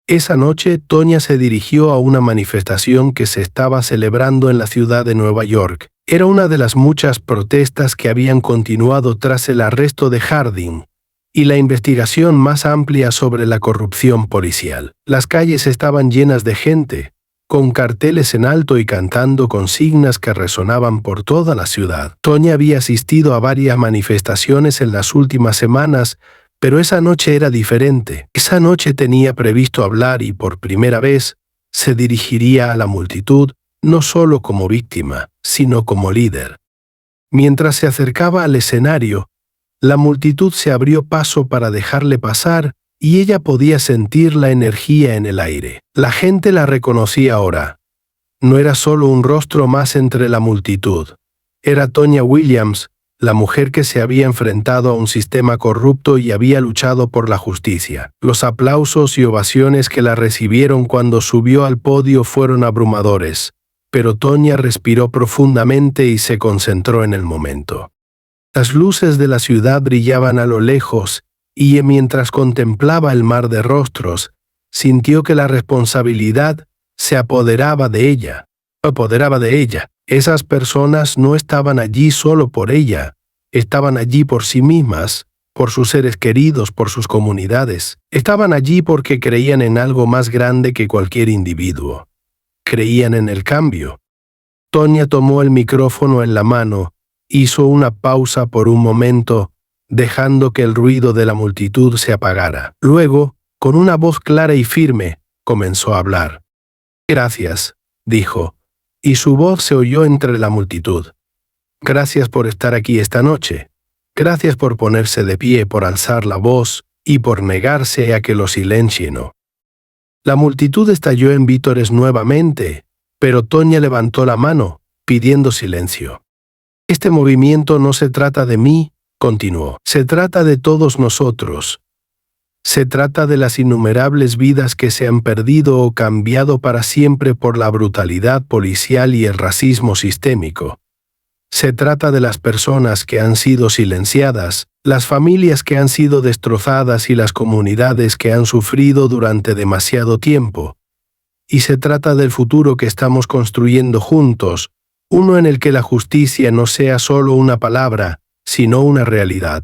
Esa noche, Tonya se dirigió a una manifestación que se estaba celebrando en la ciudad de Nueva York. Era una de las muchas protestas que habían continuado tras el arresto de Harding y la investigación más amplia sobre la corrupción policial. Las calles estaban llenas de gente, con carteles en alto y cantando consignas que resonaban por toda la ciudad. Tonya había asistido a varias manifestaciones en las últimas semanas, Pero esa noche era diferente. Esa noche tenía previsto hablar y por primera vez se dirigiría a la multitud no solo como víctima, sino como líder. Mientras se acercaba al escenario, la multitud se abrió paso para dejarle pasar y ella podía sentir la energía en el aire. La gente la reconocía ahora. No era solo un rostro más entre la multitud. Era Tonya Williams, la mujer que se había enfrentado a un sistema corrupto y había luchado por la justicia. Los aplausos y ovaciones que la recibieron cuando subió al podio fueron abrumadores, pero Tonya respiró profundamente y se concentró en el momento. Las luces de la ciudad brillaban a lo lejos y mientras contemplaba el mar de rostros, sintió que la responsabilidad se apoderaba de ella. Esas personas no estaban allí solo por ella, estaban allí por sí mismas, por sus seres queridos, por sus comunidades. Estaban allí porque creían en algo más grande que cualquier individuo. Creían en el cambio. Tonya tomó el micrófono en la mano, hizo una pausa por un momento, dejando que el ruido de la multitud se apagara. Luego, con una voz clara y firme, comenzó a hablar. «Gracias», dijo, y su voz se oyó entre la multitud. «Gracias por estar aquí esta noche. Gracias por ponerse de pie, por alzar la voz y por negarse a que lo silencien». La multitud estalló en vítores nuevamente, pero Tonya levantó la mano, pidiendo silencio. «Este movimiento no se trata de mí», continuó. «Se trata de todos nosotros. Se trata de las innumerables vidas que se han perdido o cambiado para siempre por la brutalidad policial y el racismo sistémico. Se trata de las personas que han sido silenciadas, las familias que han sido destrozadas y las comunidades que han sufrido durante demasiado tiempo. Y se trata del futuro que estamos construyendo juntos, uno en el que la justicia no sea solo una palabra, sino una realidad».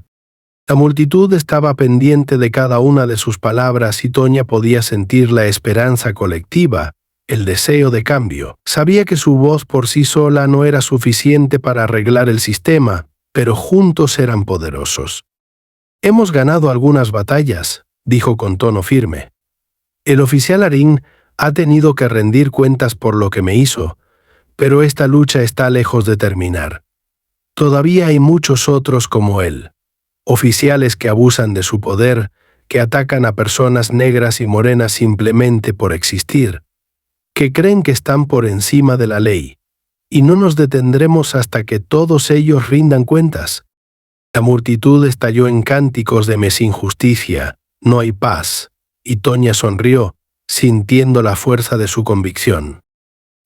La multitud estaba pendiente de cada una de sus palabras y Tonya podía sentir la esperanza colectiva, el deseo de cambio. Sabía que su voz por sí sola no era suficiente para arreglar el sistema, pero juntos eran poderosos. «Hemos ganado algunas batallas», dijo con tono firme. «El oficial Arin ha tenido que rendir cuentas por lo que me hizo, pero esta lucha está lejos de terminar. Todavía hay muchos otros como él. Oficiales que abusan de su poder, que atacan a personas negras y morenas simplemente por existir, que creen que están por encima de la ley, y no nos detendremos hasta que todos ellos rindan cuentas». La multitud estalló en cánticos de «Mes injusticia, no hay paz», y Tonya sonrió, sintiendo la fuerza de su convicción.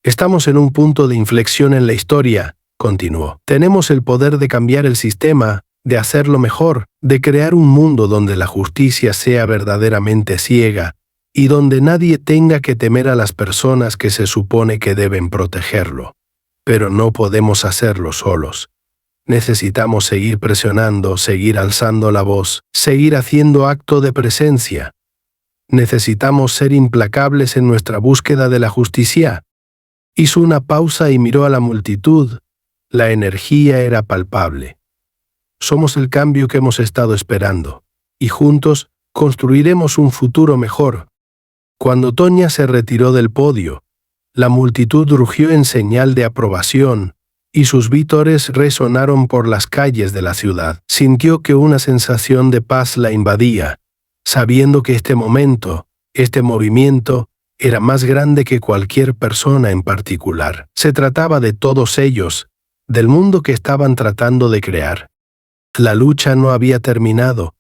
«Estamos en un punto de inflexión en la historia», continuó. «Tenemos el poder de cambiar el sistema, de hacerlo mejor, de crear un mundo donde la justicia sea verdaderamente ciega y donde nadie tenga que temer a las personas que se supone que deben protegerlo. Pero no podemos hacerlo solos. Necesitamos seguir presionando, seguir alzando la voz, seguir haciendo acto de presencia. Necesitamos ser implacables en nuestra búsqueda de la justicia». Hizo una pausa y miró a la multitud. La energía era palpable. «Somos el cambio que hemos estado esperando, y juntos construiremos un futuro mejor». Cuando Tonya se retiró del podio, la multitud rugió en señal de aprobación, y sus vítores resonaron por las calles de la ciudad. Sintió que una sensación de paz la invadía, sabiendo que este momento, este movimiento, era más grande que cualquier persona en particular. Se trataba de todos ellos, del mundo que estaban tratando de crear. La lucha no había terminado.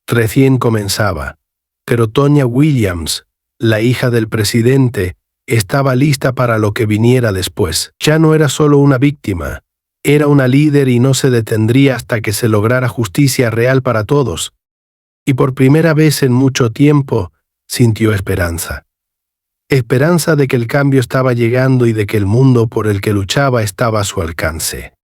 Recién comenzaba. Pero Tonya Williams, la hija del presidente, estaba lista para lo que viniera después. Ya no era solo una víctima, era una líder y no se detendría hasta que se lograra justicia real para todos. Y por primera vez en mucho tiempo, sintió esperanza. Esperanza de que el cambio estaba llegando y de que el mundo por el que luchaba estaba a su alcance.